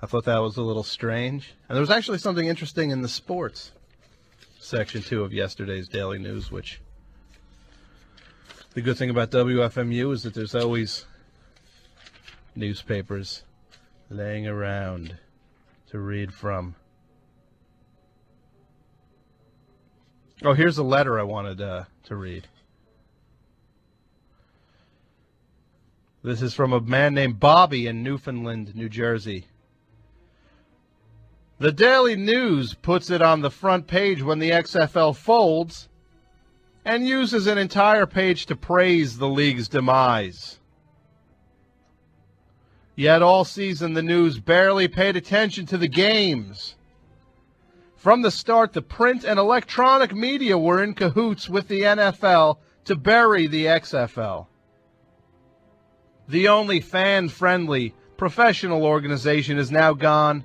thought that was a little strange. And there was actually something interesting in the sports section 2 of yesterday's daily news, which the good thing about WFMU is that there's always newspapers laying around to read from. Oh, here's a letter I wanted to read. This is from a man named Bobby in Newfoundland, New Jersey. The Daily News puts it on the front page when the XFL folds and uses an entire page to praise the league's demise. Yet all season the news barely paid attention to the games. From the start, the print and electronic media were in cahoots with the NFL to bury the XFL. The only fan-friendly professional organization is now gone,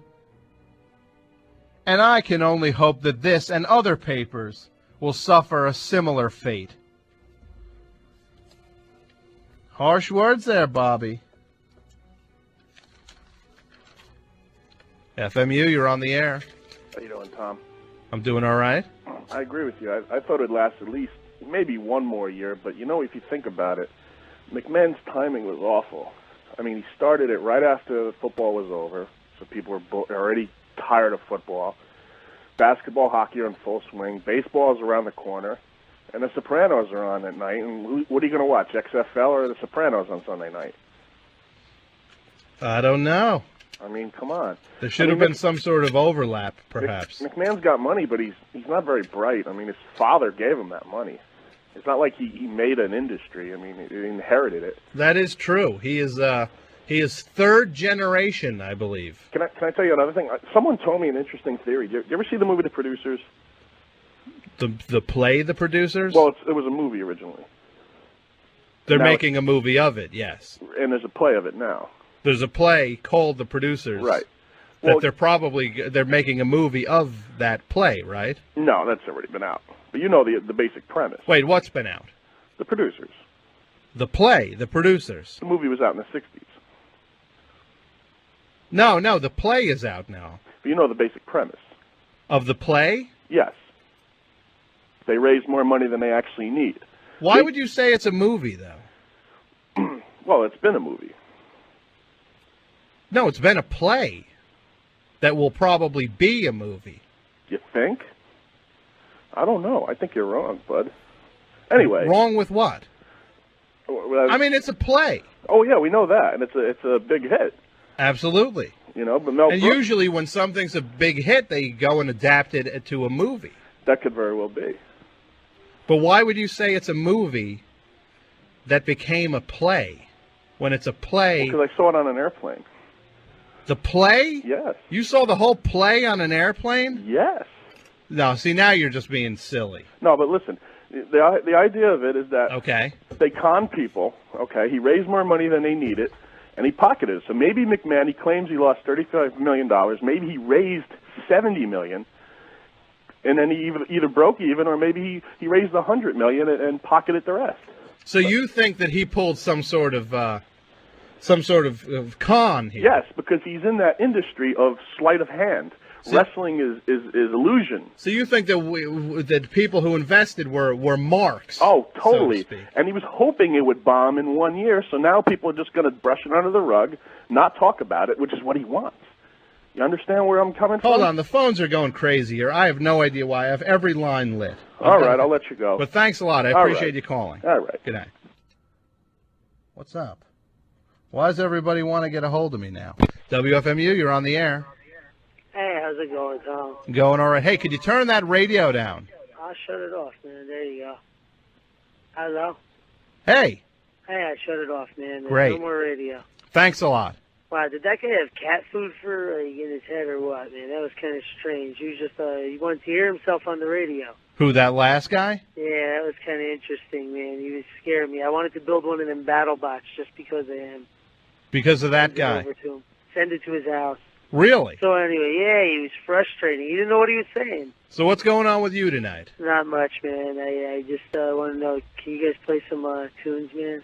and I can only hope that this and other papers will suffer a similar fate. Harsh words there, Bobby. FMU, you're on the air. How you doing, Tom? I'm doing all right. I agree with you. I thought it'd last at least maybe one more year, but if you think about it, McMahon's timing was awful. I mean, he started it right after football was over, so people were already tired of football. Basketball, hockey are in full swing. Baseball is around the corner, and The Sopranos are on at night. And what are you going to watch, XFL or The Sopranos on Sunday night? I don't know. I mean, come on. There should have been some sort of overlap, perhaps. McMahon's got money, but he's not very bright. I mean, his father gave him that money. It's not like he made an industry. I mean, he inherited it. That is true. He is third generation, I believe. Can I tell you another thing? Someone told me an interesting theory. Did you ever see the movie The Producers? The play, The Producers? Well, it was a movie originally. They're making a movie of it, yes. And there's a play of it now. There's a play called The Producers. Right. That they're making a movie of that play, right? No, that's already been out. But you know the basic premise. Wait, what's been out? The Producers. The play, The Producers. The movie was out in the 60s. No, the play is out now. But you know the basic premise. Of the play? Yes. They raise more money than they actually need. Why would you say it's a movie, though? Well, it's been a movie. No, it's been a play that will probably be a movie. You think? I don't know. I think you're wrong, bud. Anyway. Wrong with what? I mean, it's a play. Oh, yeah, we know that, and it's a big hit. Absolutely. But Mel And Brooks, usually when something's a big hit, they go and adapt it to a movie. that could very well be. But why would you say it's a movie that became a play when it's a play? Because I saw it on an airplane. The play? Yes. You saw the whole play on an airplane? Yes. No, see, now you're just being silly. No, but listen, the idea of it is that Okay. they con people, okay? He raised more money than they needed, and he pocketed it. So maybe McMahon, he claims he lost $35 million. Maybe he raised $70 million, and then he either broke even or maybe he raised $100 million and pocketed the rest. So you think that he pulled some sort of con here? Yes, because he's in that industry of sleight of hand. Wrestling is illusion. So you think that that people who invested were marks? Oh, totally. So to speak. And he was hoping it would bomb in 1 year, so now people are just going to brush it under the rug, not talk about it, which is what he wants. You understand where I'm coming from? Hold on, the phones are going crazy here. I have no idea why. I have every line lit. All right, I'll let you go. But thanks a lot. I All appreciate right. you calling. All right. Good night. What's up? Why does everybody want to get a hold of me now? WFMU, you're on the air. Hey, how's it going, Tom? Going all right. Hey, could you turn that radio down? I'll shut it off, man. There you go. Hello? Hey, Hey, I shut it off, man. There's Great. no more radio. thanks a lot. Wow, did that guy have cat food in his head or what, man? That was kind of strange. He was just, he wanted to hear himself on the radio. Who, that last guy? Yeah, that was kind of interesting, man. He was scaring me. I wanted to build one of them battle bots just because of him. Because of that Send it guy? over to him. Send it to his house. Really? So anyway, yeah, he was frustrating. He didn't know what he was saying. So what's going on with you tonight? Not much, man. I just want to know, can you guys play some tunes, man?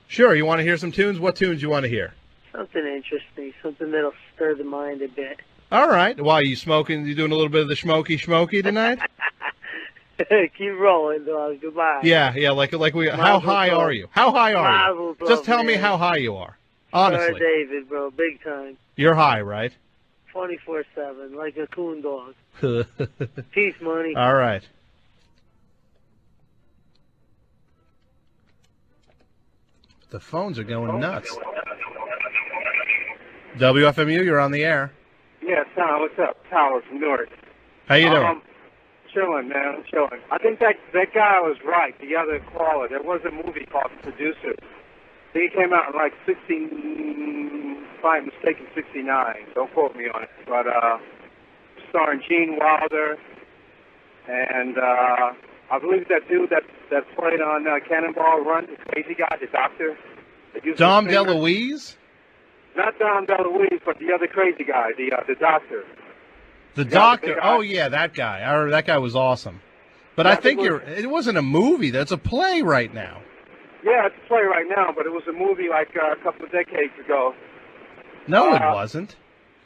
Sure, you want to hear some tunes? What tunes you want to hear? Something interesting, something that'll stir the mind a bit. All right. Why, are you smoking? You doing a little bit of the smoky tonight? Keep rolling, dog. Goodbye. Yeah, like we. How high are you? How high are you? Mazel Just tell tov, me man. how high you are. Honestly. David, bro, big time. You're high, right? 24/7, like a coon dog. Peace, money. All right. The phones are going nuts. WFMU, you're on the air. Yeah, Tom, what's up? Tyler from Newark. How you doing? Chilling, man. Chilling. I think that guy was right, the other caller. There was a movie called The Producer. I think it came out in like 16, if I'm mistaken, 69. Don't quote me on it. But starring Gene Wilder and I believe that dude that played on Cannonball Run, the crazy guy, the doctor. Dom DeLuise? Not Dom DeLuise, but the other crazy guy, the doctor. The doctor. Oh, yeah, that guy. That guy was awesome. But I think it wasn't a movie. That's a play right now. Yeah, it's a play right now, but it was a movie like a couple of decades ago. No, it wasn't.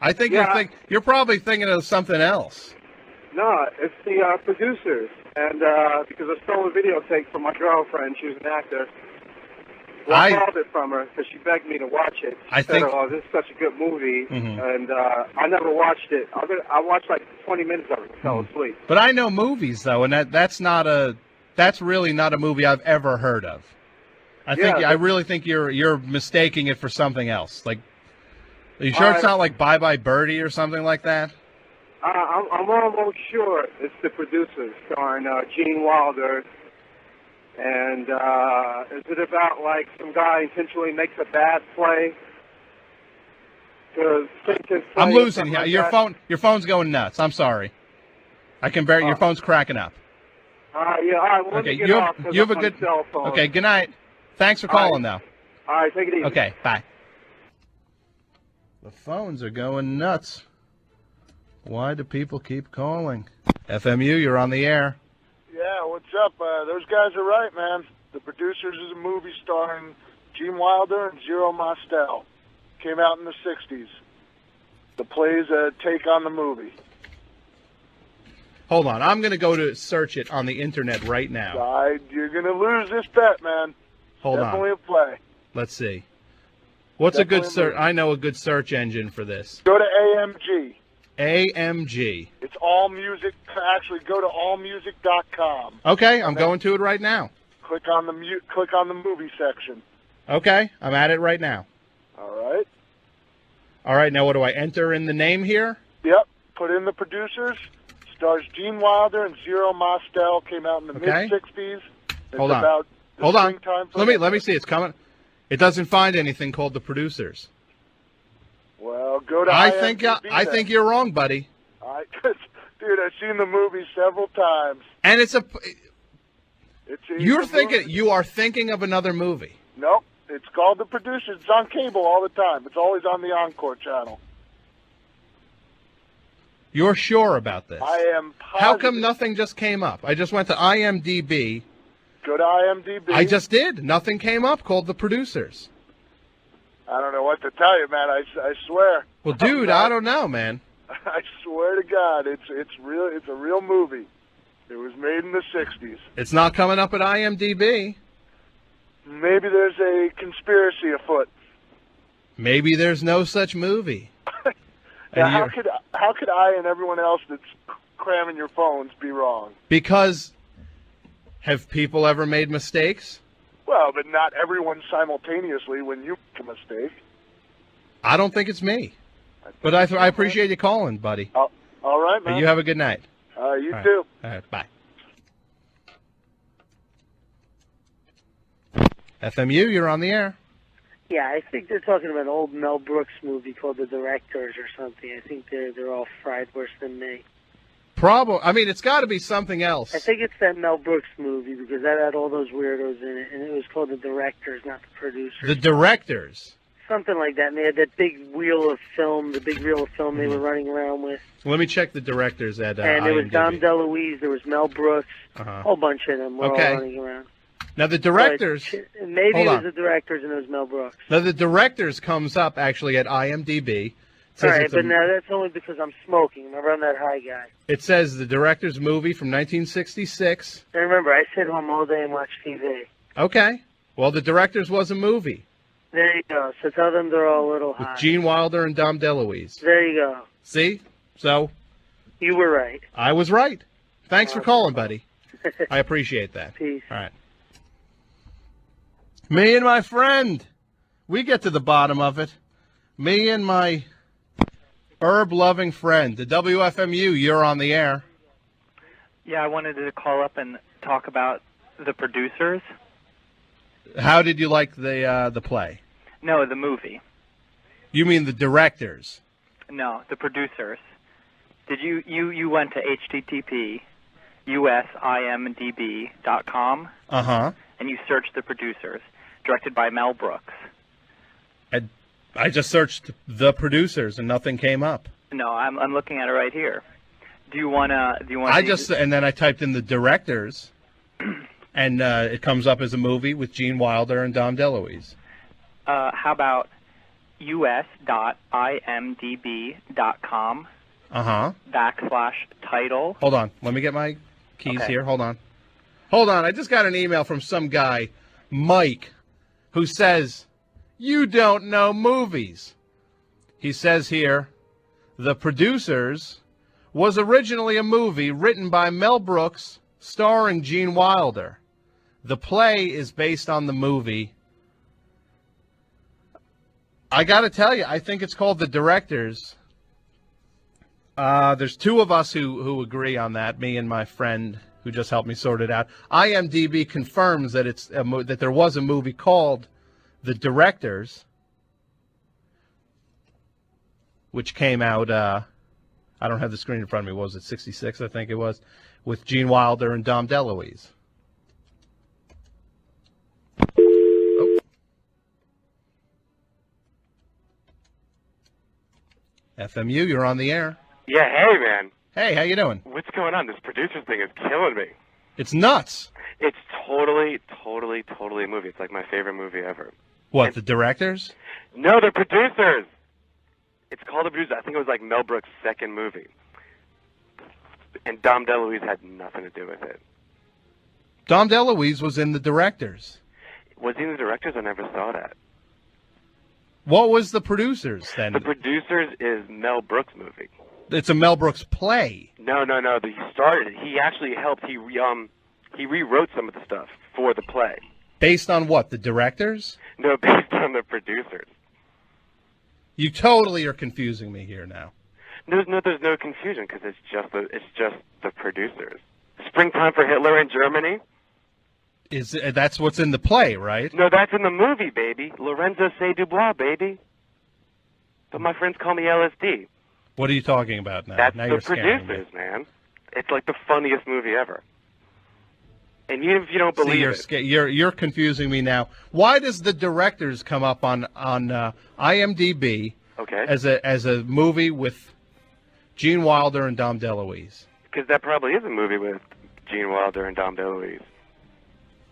I think you're probably thinking of something else. No, it's the producers. And because I stole a videotape from my girlfriend, she was an actor. Well, I called it from her because she begged me to watch it. She said, "Oh, this is such a good movie," and I never watched it. I watched like 20 minutes of it and fell asleep. But I know movies though, and that's really not a movie I've ever heard of. I really think you're mistaking it for something else. Like, are you sure it's not like Bye Bye Birdie or something like that? I'm almost sure it's The Producers, starring Gene Wilder. And is it about like some guy intentionally makes a bad play to sink his play? I'm losing you. Like Your phone's going nuts. I'm sorry. I can barely. Your phone's cracking up. Yeah. All right. Well, let me get off 'cause you have I'm a good on cell phone. Okay. Good night. Thanks for calling, though. All right. Take it easy. Okay. Bye. The phones are going nuts. Why do people keep calling? FMU, you're on the air. Yeah, what's up? Those guys are right, man. The Producers is a movie starring Gene Wilder and Zero Mostel. Came out in the 60s. The play's a take on the movie. Hold on. I'm going to go to search it on the internet right now. You're going to lose this bet, man. Hold on. Definitely a play. Let's see. What's a good search? I know a good search engine for this. Go to AMG. AMG. It's all music. Actually, go to allmusic.com. Okay, I'm going to it right now. Click on the movie section. Okay, I'm at it right now. All right. All right, now what do I enter in the name here? Yep. Put in The Producers. Stars Gene Wilder and Zero Mostel. Came out in the mid-60s. Hold on. Hold on. Let me see. It's coming. It doesn't find anything called The Producers. Well, go to I IMDb think you're wrong, buddy. Dude, I've seen the movie several times. And you are thinking of another movie. Nope. It's called The Producers. It's on cable all the time. It's always on the Encore channel. You're sure about this? I am positive. How come nothing just came up? I just went to IMDb. Go to IMDb. I just did. Nothing came up called The Producers. I don't know what to tell you, man. I swear. Well, dude, I don't know, man. I swear to God, it's a real movie. It was made in the 60s. It's not coming up at IMDb. Maybe there's a conspiracy afoot. Maybe there's no such movie. Now, how could I and everyone else that's cramming your phones be wrong? Because have people ever made mistakes? Well, but not everyone simultaneously when you make a mistake. I don't think it's me. But I appreciate you calling, buddy. All right, man. But you have a good night. You too. All right, bye. FMU, you're on the air. Yeah, I think they're talking about an old Mel Brooks movie called The Directors or something. I think they're all fried worse than me. Probably. I mean, it's got to be something else. I think it's that Mel Brooks movie because that had all those weirdos in it, and it was called The Directors, not The Producers. The Directors. Something like that, and they had that big wheel of film, the big reel of film they were running around with. Let me check the directors at and there was Dom DeLuise, there was Mel Brooks, a whole bunch of them were all running around. Now the directors... Maybe it was the directors and it was Mel Brooks. Now the directors comes up actually at IMDb. All right, but now that's only because I'm smoking. Remember, I'm that high guy. It says the director's movie from 1966. And remember, I sit home all day and watch TV. Okay. Well, the director's was a movie. There you go. So tell them they're all a little high. With Gene Wilder and Dom DeLuise. There you go. See? So... You were right. I was right. Thanks for calling, buddy. I appreciate that. Peace. All right. Me and my friend. We get to the bottom of it. Me and my herb-loving friend. The WFMU, you're on the air. Yeah, I wanted to call up and talk about the producers. How did you like the play? No, the movie. You mean the directors? No, the producers. Did you went to http://usimdb.com Uh-huh. and you searched the producers, directed by Mel Brooks. I just searched the producers and nothing came up. No, I'm looking at it right here. Do you want and then I typed in the directors and it comes up as a movie with Gene Wilder and Dom DeLuise. how about us.imdb.com /title. Hold on. Let me get my keys here. Hold on. I just got an email from some guy, Mike, who says, you don't know movies. He says here, The Producers was originally a movie written by Mel Brooks starring Gene Wilder. The play is based on the movie. I got to tell you, I think it's called The Directors. There's two of us who agree on that, me and my friend who just helped me sort it out. IMDb confirms that that there was a movie called The Directors, which came out, I don't have the screen in front of me, what was it, 66, I think it was, with Gene Wilder and Dom DeLuise. Oh. FMU, you're on the air. Yeah, hey, man. Hey, how you doing? What's going on? This producer thing is killing me. It's nuts. It's totally a movie. It's like my favorite movie ever. What, The Directors? No, the producers. It's called The Producers. I think it was like Mel Brooks' second movie. And Dom DeLuise had nothing to do with it. Dom DeLuise was in The Directors. Was he in The Directors? I never saw that. What was The Producers, then? The Producers is Mel Brooks' movie. It's a Mel Brooks play. No. He started it. He actually helped. He rewrote some of the stuff for the play. Based on what? The Directors? No, based on The Producers. You totally are confusing me here now. There's no confusion because it's just the producers. Springtime for Hitler in Germany. That's what's in the play, right? No, that's in the movie, baby. Lorenzo C. Dubois, baby. But my friends call me LSD. What are you talking about now? That's now the producers, man. It's like the funniest movie ever. And even if you don't believe it, you're confusing me now. Why does The Directors come up on IMDb as a movie with Gene Wilder and Dom DeLuise? Because that probably is a movie with Gene Wilder and Dom DeLuise.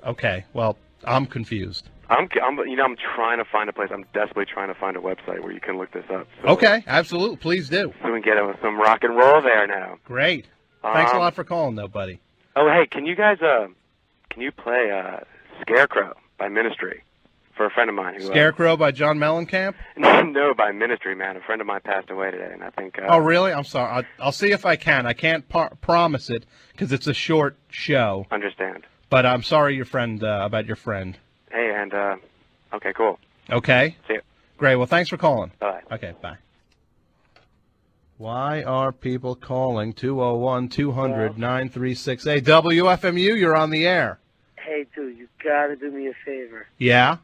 Okay, well, I'm confused. I'm trying to find a place. I'm desperately trying to find a website where you can look this up. So, okay, absolutely. Please do. So we can get some rock and roll there now. Great. Thanks a lot for calling, though, buddy. Oh, hey, can you guys can you play Scarecrow by Ministry for a friend of mine? Scarecrow by John Mellencamp? No, by Ministry, man. A friend of mine passed away today, and I think... oh, really? I'm sorry. I'll see if I can. I can't promise it because it's a short show. Understand. But I'm sorry about your friend. Hey, and, okay, cool. Okay. See you. Great. Well, thanks for calling. Bye. Okay, bye. Why are people calling 201-200-9368? WFMU, you're on the air. Hey, dude, you gotta do me a favor. Yeah?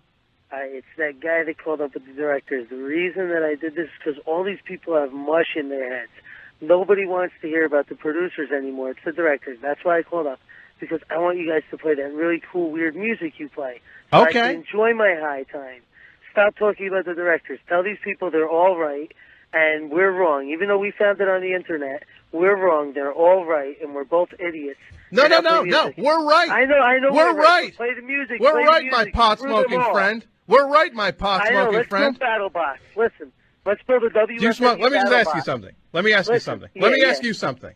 It's that guy that called up with the directors. The reason that I did this is because all these people have mush in their heads. Nobody wants to hear about the producers anymore. It's the directors. That's why I called up, because I want you guys to play that really cool, weird music you play. So okay. I can enjoy my high time. Stop talking about the directors. Tell these people they're all right, and we're wrong. Even though we found it on the Internet, we're wrong. They're all right, and we're both idiots. No. We're right. I know. We're right. Play the music. We're right, my pot-smoking friend. We're right, my pot-smoking friend. Let's go battle box. Listen, let's build a WFMU. Let me just ask you something. Let me ask you something.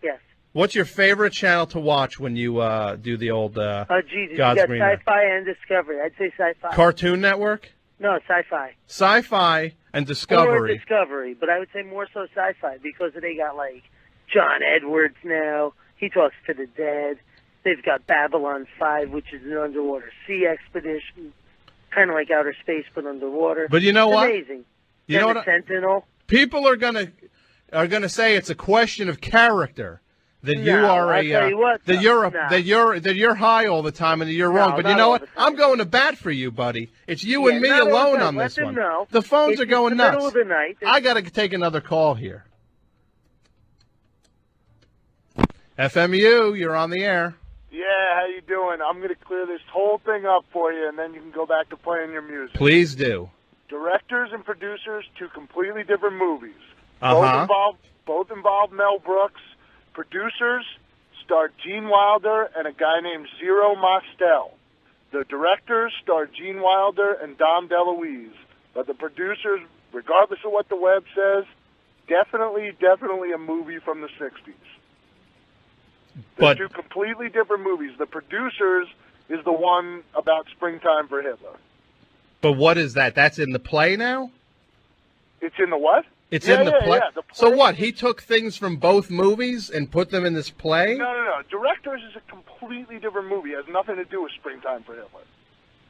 Yes. What's your favorite channel to watch when you do the old Jesus, God's you got Green Sci-Fi and Discovery. I'd say Sci-Fi. Cartoon Network? No, Sci-Fi. Sci-Fi and Discovery. Or Discovery, but I would say more so Sci-Fi because they got, like, John Edwards now. He talks to the dead. They've got Babylon 5, which is an underwater sea expedition. kind of like outer space but underwater. But you know it's what? Amazing. You know Then what? the Sentinel. People are gonna say it's a question of character. That you No, are I'll tell you what, that though. you're No. that you're high all the time and that you're No, wrong. But you not know all what? the time. I'm going to bat for you, buddy. It's you and me not all the alone time. on Let this them one. know. The phones It's are going the nuts. middle of the night. I got to take another call here. FMU, you're on the air. Yeah, how you doing? I'm going to clear this whole thing up for you, and then you can go back to playing your music. Please do. Directors and producers, two completely different movies. Uh-huh. Both involve Mel Brooks. Producers starred Gene Wilder and a guy named Zero Mostel. The directors starred Gene Wilder and Dom DeLuise. But the producers, regardless of what the web says, definitely a movie from the 60s. They're But two completely different movies. The producers is the one about Springtime for Hitler. what is that? That's in the play now? It's in the what? It's Yeah, in the yeah, play. yeah, the So play- what? He took things from both movies and put them in this play? No. Directors is a completely different movie. It has nothing to do with Springtime for Hitler.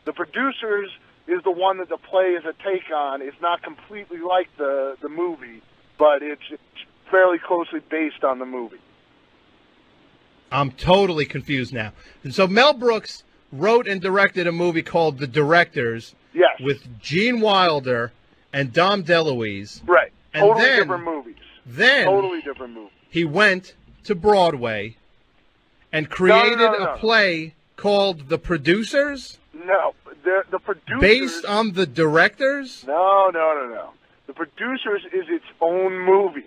The producers is the one that the play is a take on. It's not completely like the movie, but it's fairly closely based on the movie. I'm totally confused now. So Mel Brooks wrote and directed a movie called The Directors Yes. with Gene Wilder and Dom DeLuise. Right. And Totally then- different movies. Then Totally different movies. he went to Broadway and created no. a play called The Producers No, the producers... based on The Directors? No. The Producers is its own movie.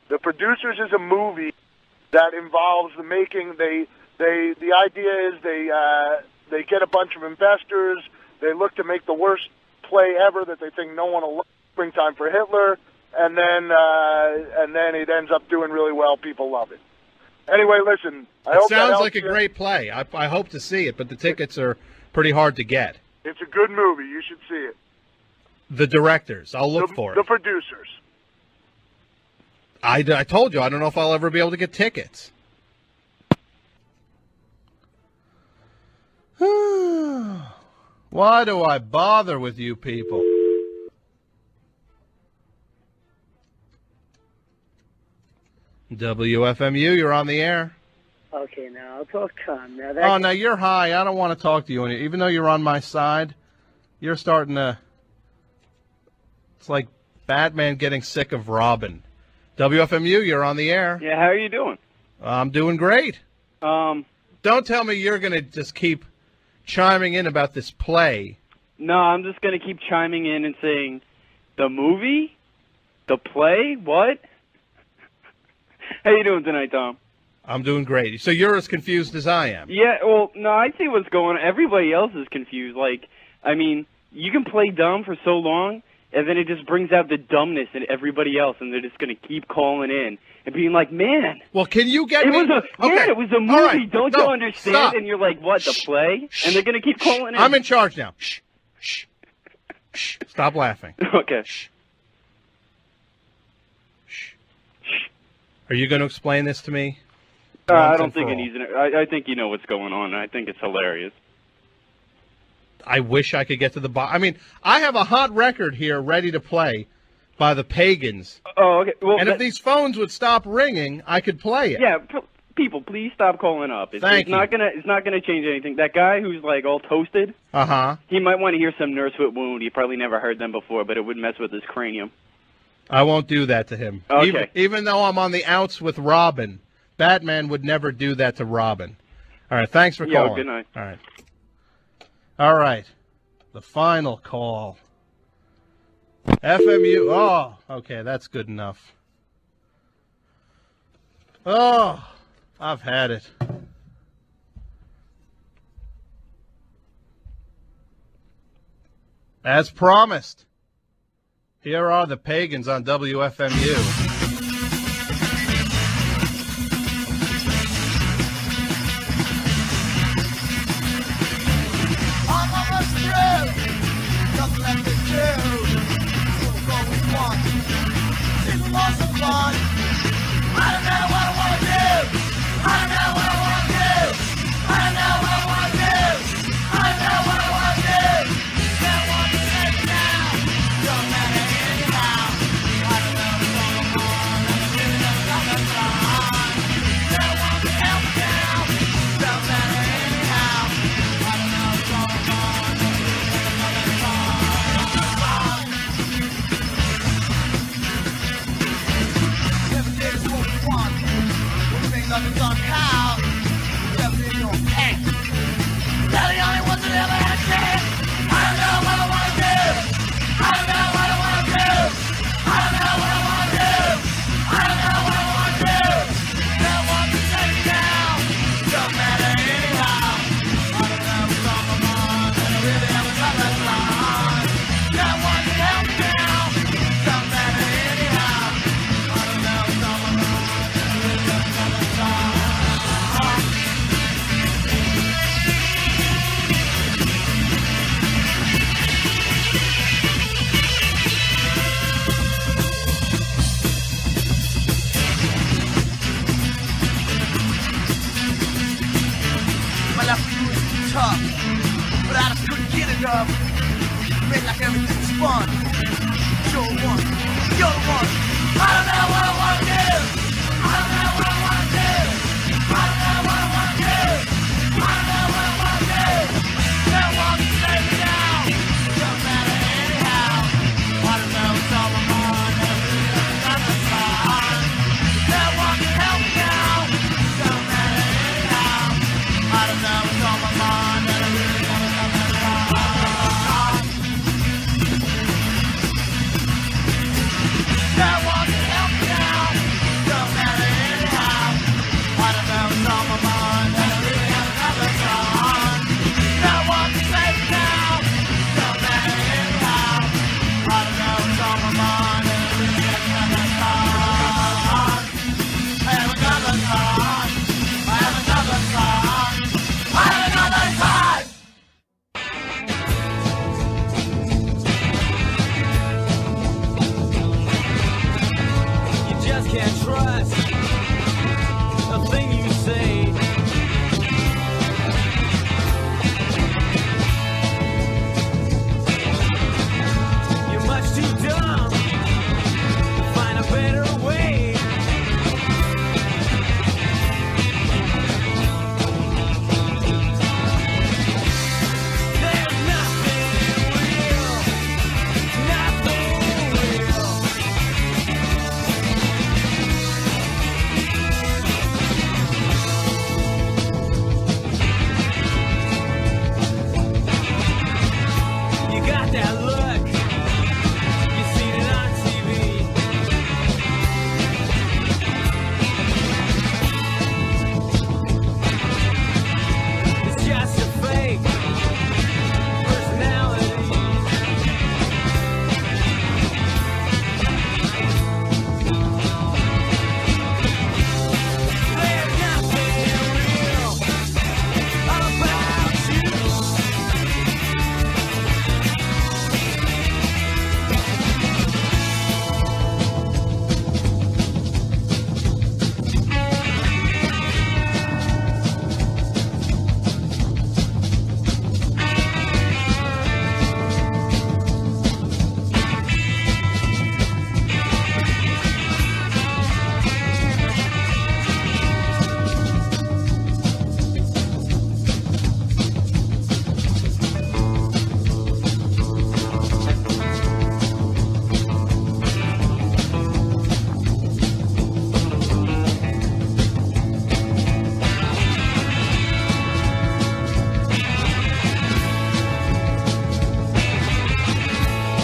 The Producers is a movie that involves the making. The idea is they get a bunch of investors. They look to make the worst play ever that they think no one will love, Springtime for Hitler, and then it ends up doing really well. People love it. Anyway, listen. I It hope that sounds helps like a you. great play. I hope to see it, but the tickets are pretty hard to get. It's a good movie. You should see it. The Directors. I'll look for The it. Producers. I told you, I don't know if I'll ever be able to get tickets. Why do I bother with you people? WFMU, you're on the air. Okay, now I'll talk calm. Now Oh, now you're high. I don't want to talk to you. Even though you're on my side, you're starting to... It's like Batman getting sick of Robin. WFMU, you're on the air. Yeah, how are you doing? I'm doing great. Don't tell me you're going to just keep chiming in about this play. No, I'm just going to keep chiming in and saying, the movie? The play? What? How you doing tonight, Tom? I'm doing great. So you're as confused as I am. Yeah, well, no, I see what's going on. Everybody else is confused. Like, I mean, you can play dumb for so long, and then it just brings out the dumbness in everybody else, and they're just going to keep calling in and being like, man. Well, can you get it me? Was it was a movie. All right. Don't No, you understand? stop. And you're like, what, the play? And they're going to keep calling in. I'm in charge now. Shh. Shh. Shh. Stop laughing. Okay. Shh. Shh. Are you going to explain this to me? I Once don't and think for it all. needs an... I think you know what's going on, and I think it's hilarious. I wish I could get to the bottom. I mean, I have a hot record here ready to play by the Pagans. Oh, okay. Well, And if these phones would stop ringing, I could play it. Yeah, people, please stop calling up. It's Thank not gonna change anything. That guy who's like all toasted, Uh-huh. he might want to hear some Nurse with Wound. He probably never heard them before, but it would mess with his cranium. I won't do that to him. Okay. Even though I'm on the outs with Robin, Batman would never do that to Robin. All right, thanks for Yeah, calling. good night. All right. All right. The final call. FMU. Oh, okay, that's good enough. Oh, I've had it. As promised, here are the Pagans on WFMU. I know what I want to do. but I just couldn't get enough. Made like everything's fun. You're the one, you're the one. I don't know what I wanna do. I don't know what I wanna do. I don't know what I wanna do. I don't know what I wanna do. No one can save me now. Don't matter anyhow. I don't know what's on my mind. Everything's fine. No one can help me now. Don't matter anyhow. I don't know what's on my mind. And I really don't know what's on my mind. No one can help me now. Don't matter anyhow. I don't know what's on my mind. And I really don't know what's on. No one can save me now. Don't matter anyhow. I don't know what's on my mind. And I really don't know what's on. I have another thought. I have another thought. I have another thought. You just can't trust a thing you say. You're much too dumb to find a better way. There's nothing real, nothing real. You got that look, you seen it on TV. It's just a fake personality. There's nothing real about you.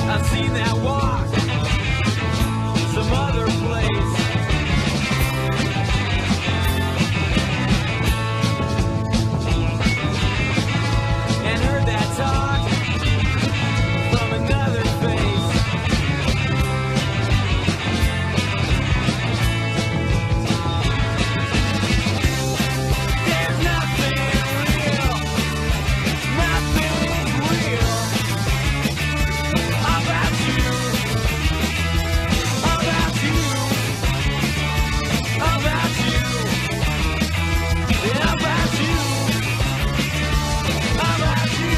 I've seen that walk some other place. And heard that talk from another face. There's nothing real, nothing real about you, about you, about you, yeah, about you, about you.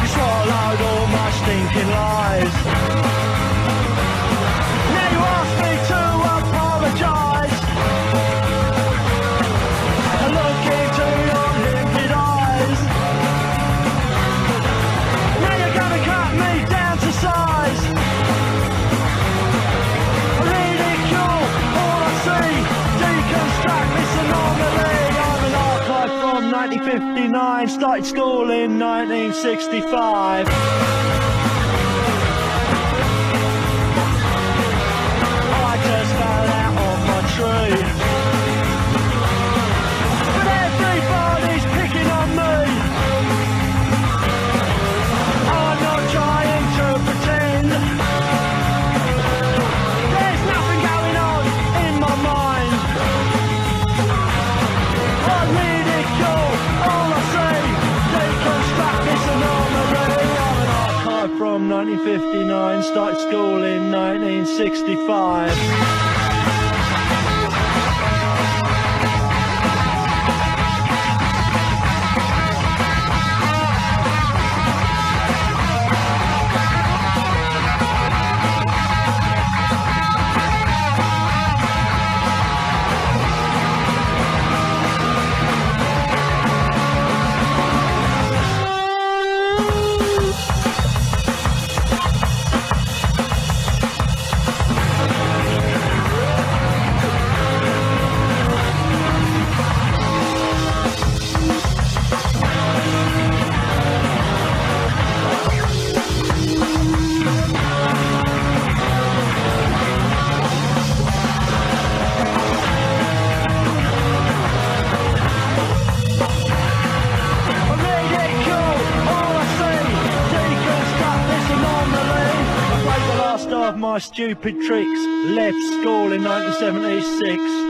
You swallowed all my stinking lies. Now you ask me to apologise. I look into your limpid eyes. Now you're gonna cut me down to size. Ridicule all I see. Deconstruct this anomaly. I'm an archive from 1959. Started school in 1965. like school in 1965. My stupid tricks, left school in 1976.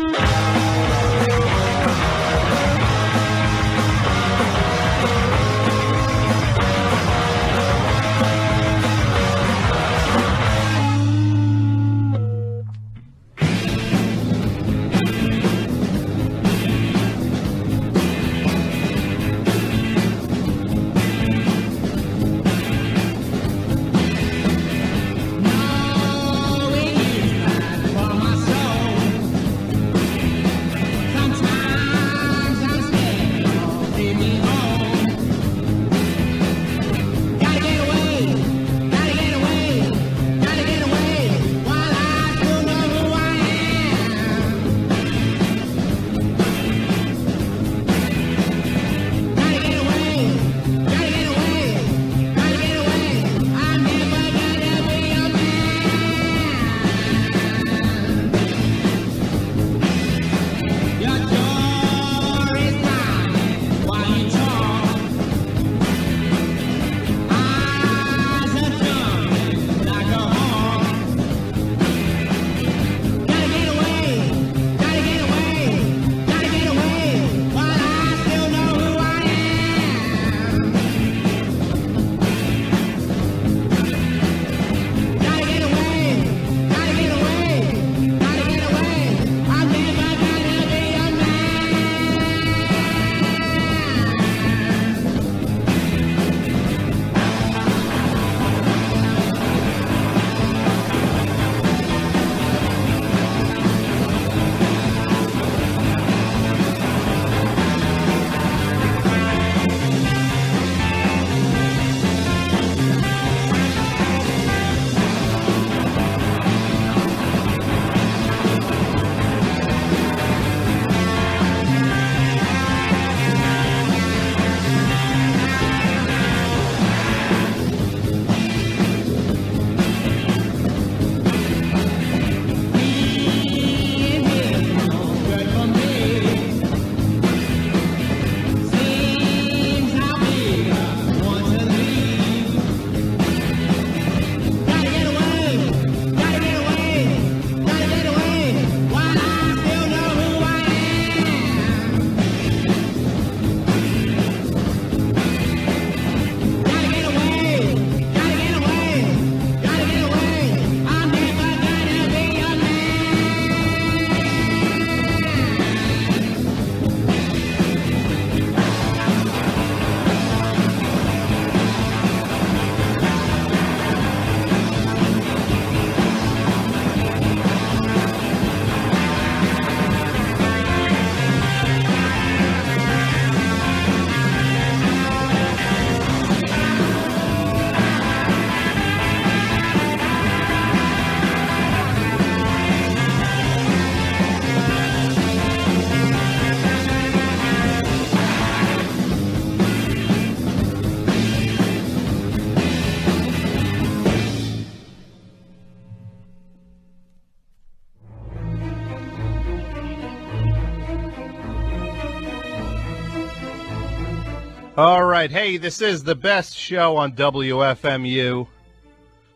All right. Hey, this is the best show on WFMU.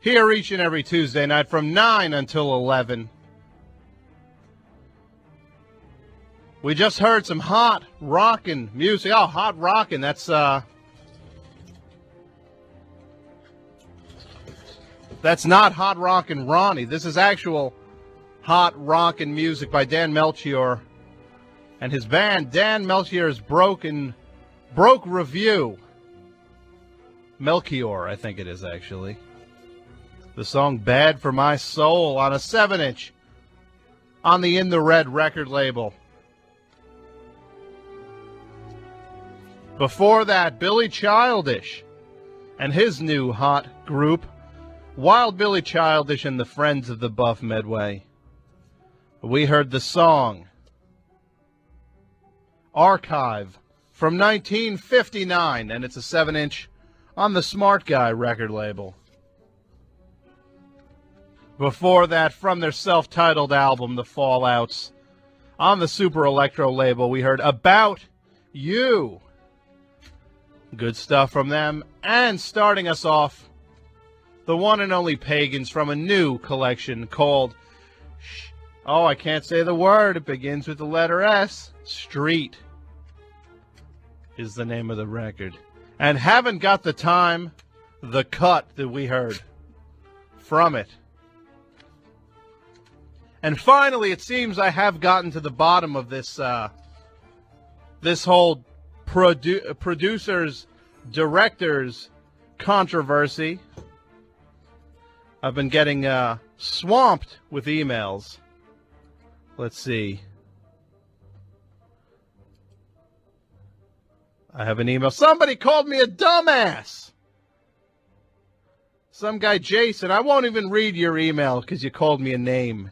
Here each and every Tuesday night from 9 until 11. We just heard some hot rockin' music. Oh, hot rockin'. That's That's not Hot Rockin' Ronnie. This is actual hot rockin' music by Dan Melchior and his band, Dan Melchior's Broke Review. Melchior, I think it is, actually. The song Bad for My Soul on a 7-inch on the In the Red record label. Before that, Billy Childish and his new hot group, Wild Billy Childish and the Friends of the Buff Medway. We heard the song Archive from 1959, and it's a 7-inch on the Smart Guy record label. Before that, from their self-titled album, The Fallouts, on the Super Electro label, we heard About You. Good stuff from them. And starting us off, the one and only Pagans from a new collection called, oh, I can't say the word. It begins with the letter S. Street is the name of the record. And Haven't Got the Time, the cut that we heard from it. And finally, it seems I have gotten to the bottom of this this whole producers, directors controversy. I've been getting swamped with emails. Let's see. I have an email. Somebody called me a dumbass. Some guy, Jason. I won't even read your email because you called me a name.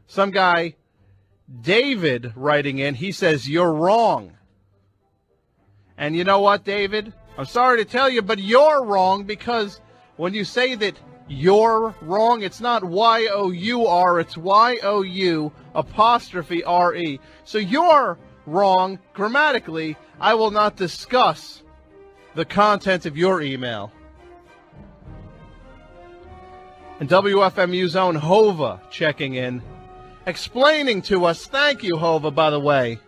Some guy, David, writing in, he says, you're wrong. And you know what, David? I'm sorry to tell you, but you're wrong, because when you say that you're wrong, it's not Y-O-U-R, it's Y-O-U apostrophe R-E. So you're wrong grammatically. I will not discuss the content of your email. And WFMU's own Hova checking in, explaining to us, thank you, Hova, by the way.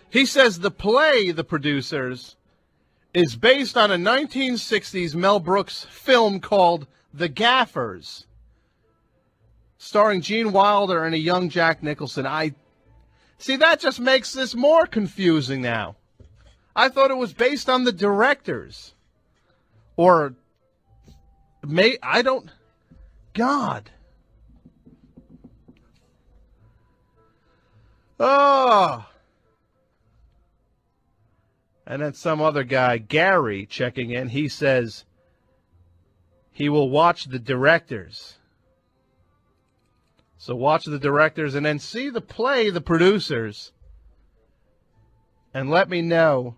He says the play, The Producers, is based on a 1960s Mel Brooks film called The Gaffers, starring Gene Wilder and a young Jack Nicholson. See, that just makes this more confusing now. I thought it was based on the directors. Or, God. Oh. And then some other guy, Gary, checking in, he says he will watch the directors. So watch the directors and then see the play, The Producers, and let me know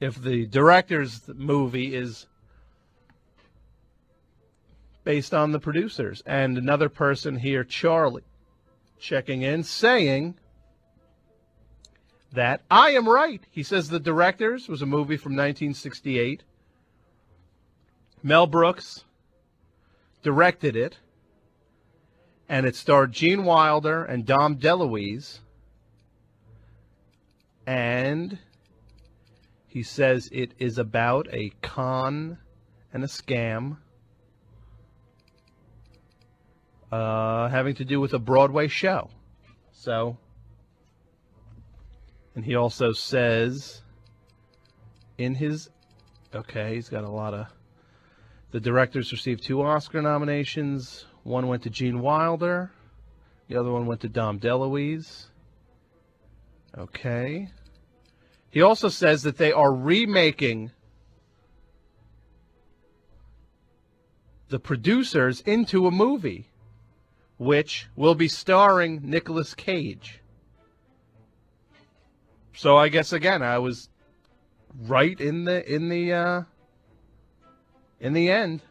if the director's movie is based on The Producers. And another person here, Charlie, checking in, saying that I am right. He says The Directors was a movie from 1968. Mel Brooks directed it, and it starred Gene Wilder and Dom DeLuise. And he says it is about a con and a scam having to do with a Broadway show. So, and he also says in his, okay, he's got a lot of, the directors received 2 Oscar nominations. One went to Gene Wilder. The other one went to Dom DeLuise. Okay. He also says that they are remaking The Producers into a movie, which will be starring Nicolas Cage. So I guess again I was right in the end.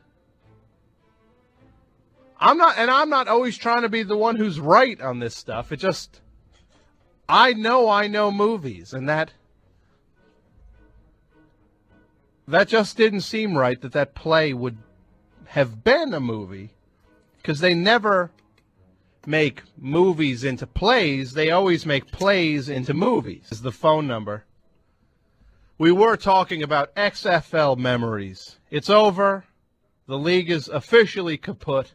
I'm not always trying to be the one who's right on this stuff. It just, I know movies, and that just didn't seem right that play would have been a movie, because they never make movies into plays. They always make plays into movies. Is the phone number. We were talking about XFL memories. It's over. The league is officially kaput.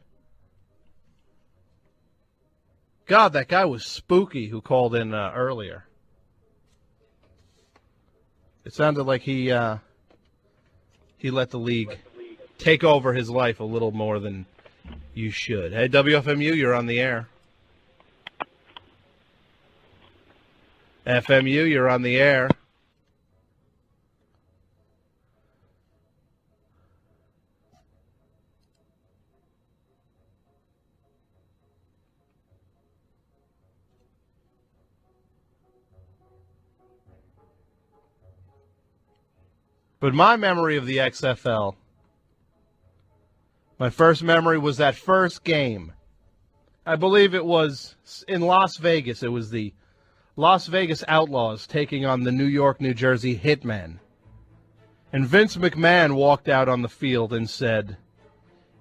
God, that guy was spooky who called in earlier. It sounded like he let the league take over his life a little more than you should. Hey, WFMU, you're on the air. FMU, you're on the air. But my memory of the XFL, my first memory was that first game. I believe it was in Las Vegas. It was the Las Vegas Outlaws taking on the New York, New Jersey Hitmen. And Vince McMahon walked out on the field and said,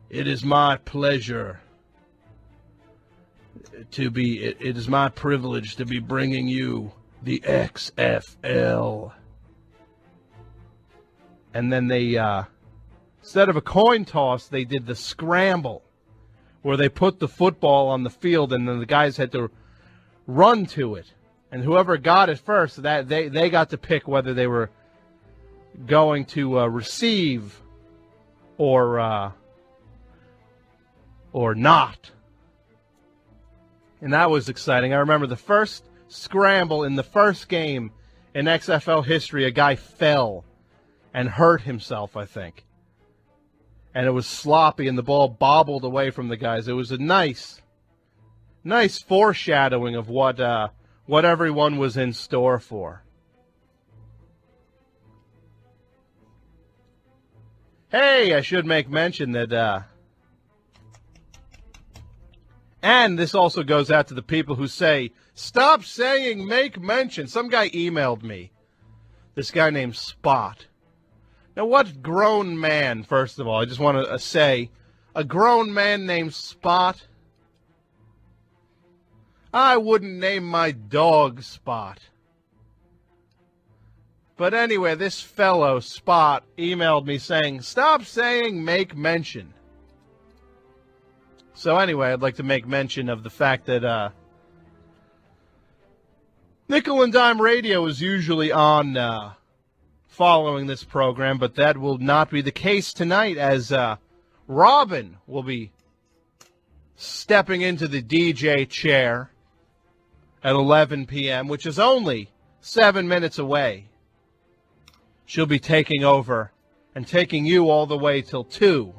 it is my pleasure it is my privilege to be bringing you the XFL. And then they, instead of a coin toss, they did the scramble, where they put the football on the field and then the guys had to run to it. And whoever got it first, that they got to pick whether they were going to receive or not. And that was exciting. I remember the first scramble in the first game in XFL history, a guy fell and hurt himself, I think. And it was sloppy, and the ball bobbled away from the guys. It was a nice foreshadowing of what everyone was in store for. Hey, I should make mention that, and this also goes out to the people who say, stop saying make mention. Some guy emailed me, this guy named Spot. Now, what grown man, first of all, I just want to say, a grown man named Spot? I wouldn't name my dog Spot. But anyway, this fellow, Spot, emailed me saying, stop saying make mention. So anyway, I'd like to make mention of the fact that Nickel and Dime Radio is usually on following this program, but that will not be the case tonight, as Robin will be stepping into the DJ chair at 11 p.m., which is only 7 minutes away. She'll be taking over and taking you all the way till 2.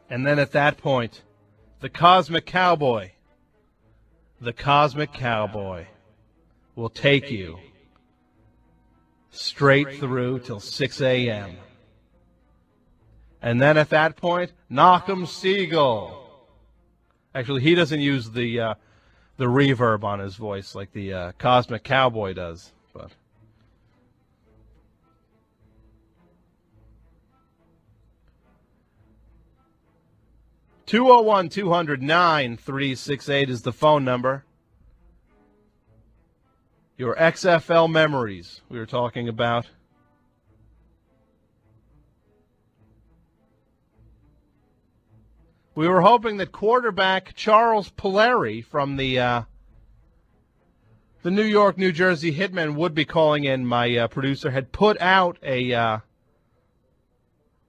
And then at that point, the Cosmic Cowboy will take you straight through till 6 a.m. And then at that point, Knock'em Siegel. Actually, he doesn't use the reverb on his voice like the Cosmic Cowboy does. But 201-200-9368 is the phone number. Your XFL memories we were talking about. We were hoping that quarterback Charles Polari from the New York, New Jersey Hitmen would be calling in. My producer had put out a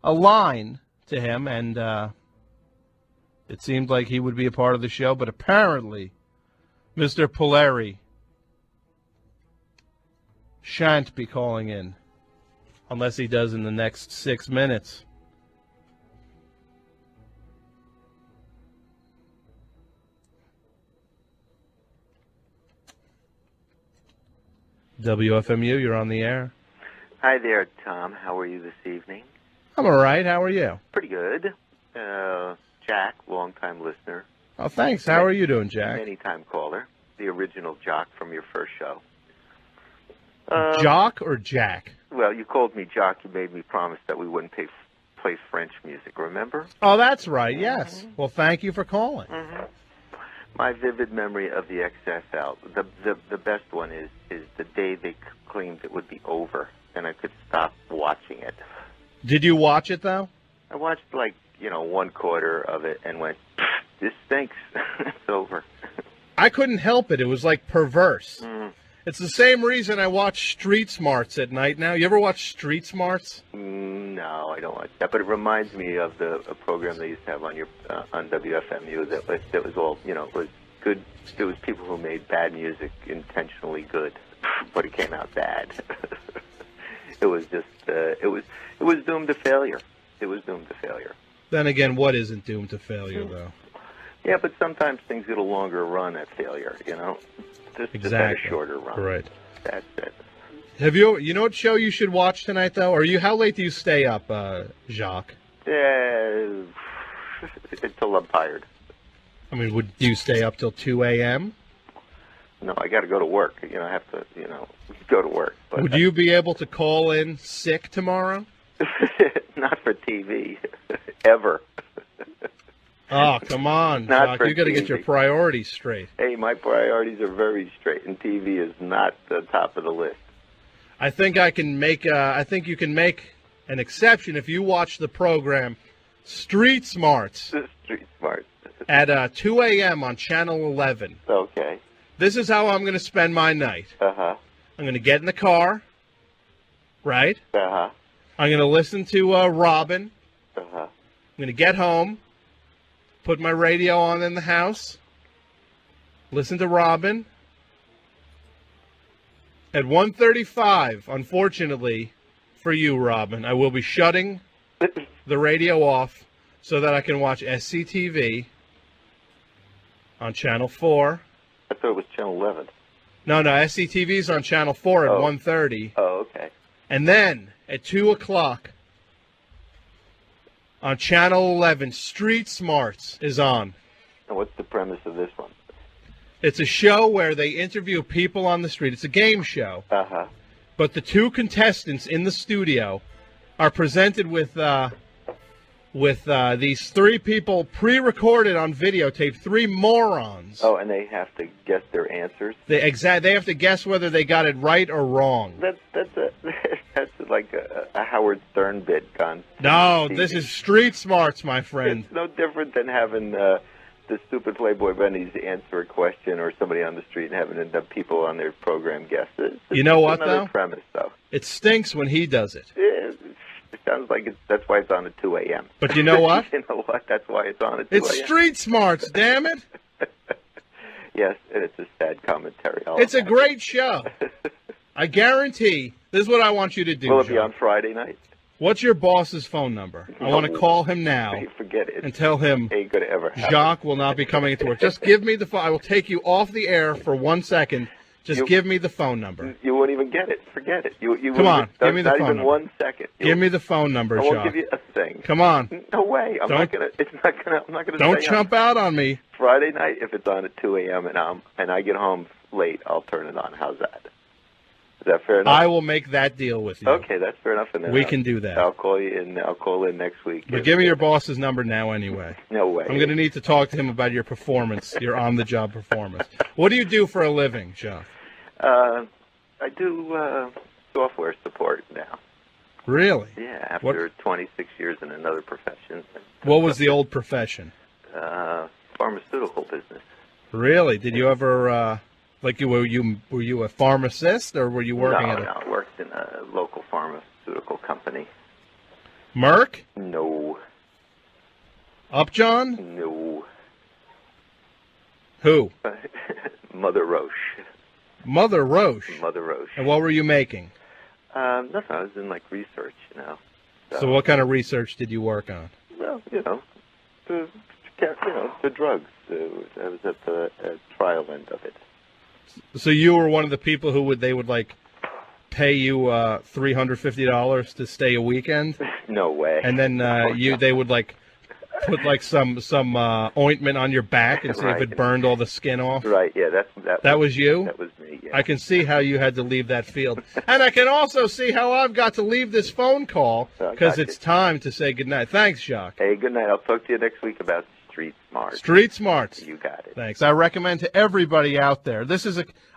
line to him, and it seemed like he would be a part of the show, but apparently Mr. Polari shan't be calling in unless he does in the next 6 minutes. WFMU, you're on the air. Hi there, Tom. How are you this evening? I'm all right. How are you? Pretty good. Jack, long-time listener. Oh, thanks. How are you doing, Jack? Many-time caller. The original Jock from your first show. Jock or Jack? Well, you called me Jock. You made me promise that we wouldn't play French music, remember? Oh, that's right, yes. Well, thank you for calling. My vivid memory of the XFL, the best one is the day they claimed it would be over and I could stop watching it. Did you watch it, though? I watched, like, one quarter of it and went, this stinks. It's over. I couldn't help it. It was, like, perverse. Mm. It's the same reason I watch Street Smarts at night now. You ever watch Street Smarts? No, I don't watch that. But it reminds me of a program they used to have on on WFMU that was all, it was good. It was people who made bad music intentionally good, but it came out bad. It was just, it was doomed to failure. It was doomed to failure. Then again, what isn't doomed to failure, though? Yeah, but sometimes things get a longer run at failure, Just a shorter run. Right. That's it. Have you know what show you should watch tonight, though? How late do you stay up, Jacques? Until I'm tired. I mean, do you stay up till 2 a.m.? No, I got to go to work. I have to, go to work. But Would you be able to call in sick tomorrow? Not for TV. Ever. Oh, come on, Jacques. You got to get your priorities straight. Hey, my priorities are very straight, and TV is not the top of the list. I think I can make. I think you can make an exception if you watch the program Street Smarts. Street Smarts. At 2 a.m. on Channel 11. Okay. This is how I'm going to spend my night. Uh-huh. I'm going to get in the car, right? Uh-huh. I'm going to listen to Robin. Uh-huh. I'm going to get home, put my radio on in the house, listen to Robin. At 1:35, unfortunately for you, Robin, I will be shutting the radio off so that I can watch SCTV on Channel 4. I thought it was Channel 11. No, SCTV's on Channel 4 at 1:30. Oh, okay. And then at 2 o'clock on Channel 11, Street Smarts is on. And what's the premise of this one? It's a show where they interview people on the street. It's a game show. Uh-huh. But the two contestants in the studio are presented with these three people pre-recorded on videotape, three morons. Oh, and they have to guess their answers? They have to guess whether they got it right or wrong. That's like a Howard Stern bit gone. No, this is Street Smarts, my friend. It's no different than having the stupid Playboy bunnies answer a question or somebody on the street and having the people on their program guess it. You know what, another though? Premise, though. It stinks when he does it. It sounds like that's why it's on at 2 a.m. But you know what? You know what? That's why it's on at 2 a.m. It's Street Smarts, damn it. Yes, and it's a sad commentary. It's a great show. I guarantee. This is what I want you to do. Will it be on Friday night? What's your boss's phone number? I want to call him now. Forget it. And tell him ain't gonna ever happen. Jacques will not be coming into work. Just give me the phone. I will take you off the air for 1 second. Just give me the phone number. You won't even get it. Forget it. You Come on, give me the phone Not even number. 1 second. Give me the phone number, I won't Jacques. give you a thing. Come on. No way. I'm not gonna. Don't jump out on me. Friday night, if it's on at 2 a.m. and I get home late, I'll turn it on. How's that? Is that fair enough? I will make that deal with you. Okay, that's fair enough. And then we can do that. I'll call you in. I'll call in next week. But give me your boss's number now anyway. No way. I'm going to need to talk to him about your performance, your on-the-job performance. What do you do for a living, Jacques? I do software support now. Really? Yeah, after 26 years in another profession. What was the old profession? Pharmaceutical business. Really? Did you ever... were you a pharmacist, or were you working at a... No, I worked in a local pharmaceutical company. Merck? No. Upjohn? No. Who? Mother Roche. Mother Roche? Mother Roche. And what were you making? Nothing. I was in, research, So what kind of research did you work on? Well, the drugs. I was at the trial end of it. So you were one of the people who they would pay you $350 to stay a weekend? No way. And then they would put some ointment on your back and see if it burned all the skin off. Right. Yeah. That was you. That was me. Yeah. I can see how you had to leave that field, and I can also see how I've got to leave this phone call because it's time to say goodnight. Thanks, Jacques. Hey, good night. I'll talk to you next week about Street Smart. Street Smarts. You got it. Thanks. I recommend to everybody out there.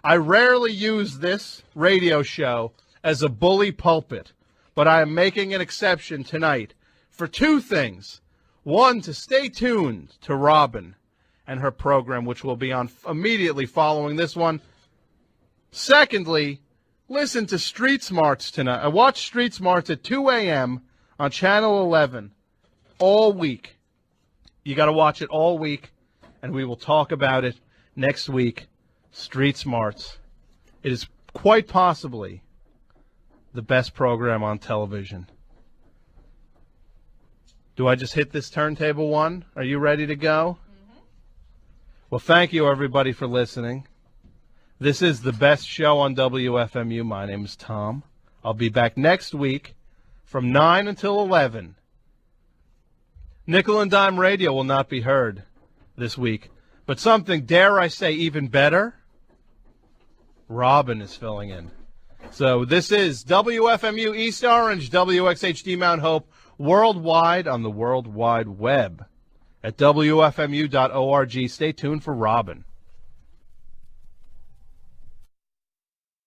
I rarely use this radio show as a bully pulpit, but I am making an exception tonight for two things. One, to stay tuned to Robin and her program, which will be on immediately following this one. Secondly, listen to Street Smarts tonight. I watch Street Smarts at 2 a.m. on Channel 11 all week. You got to watch it all week, and we will talk about it next week. Street Smarts. It is quite possibly the best program on television. Do I just hit this turntable one? Are you ready to go? Mm-hmm. Well, thank you, everybody, for listening. This is the best show on WFMU. My name is Tom. I'll be back next week from 9 until 11. Nickel and Dime Radio will not be heard this week. But something, dare I say, even better, Robin is filling in. So this is WFMU East Orange, WXHD Mount Hope, worldwide on the World Wide Web at WFMU.org. Stay tuned for Robin.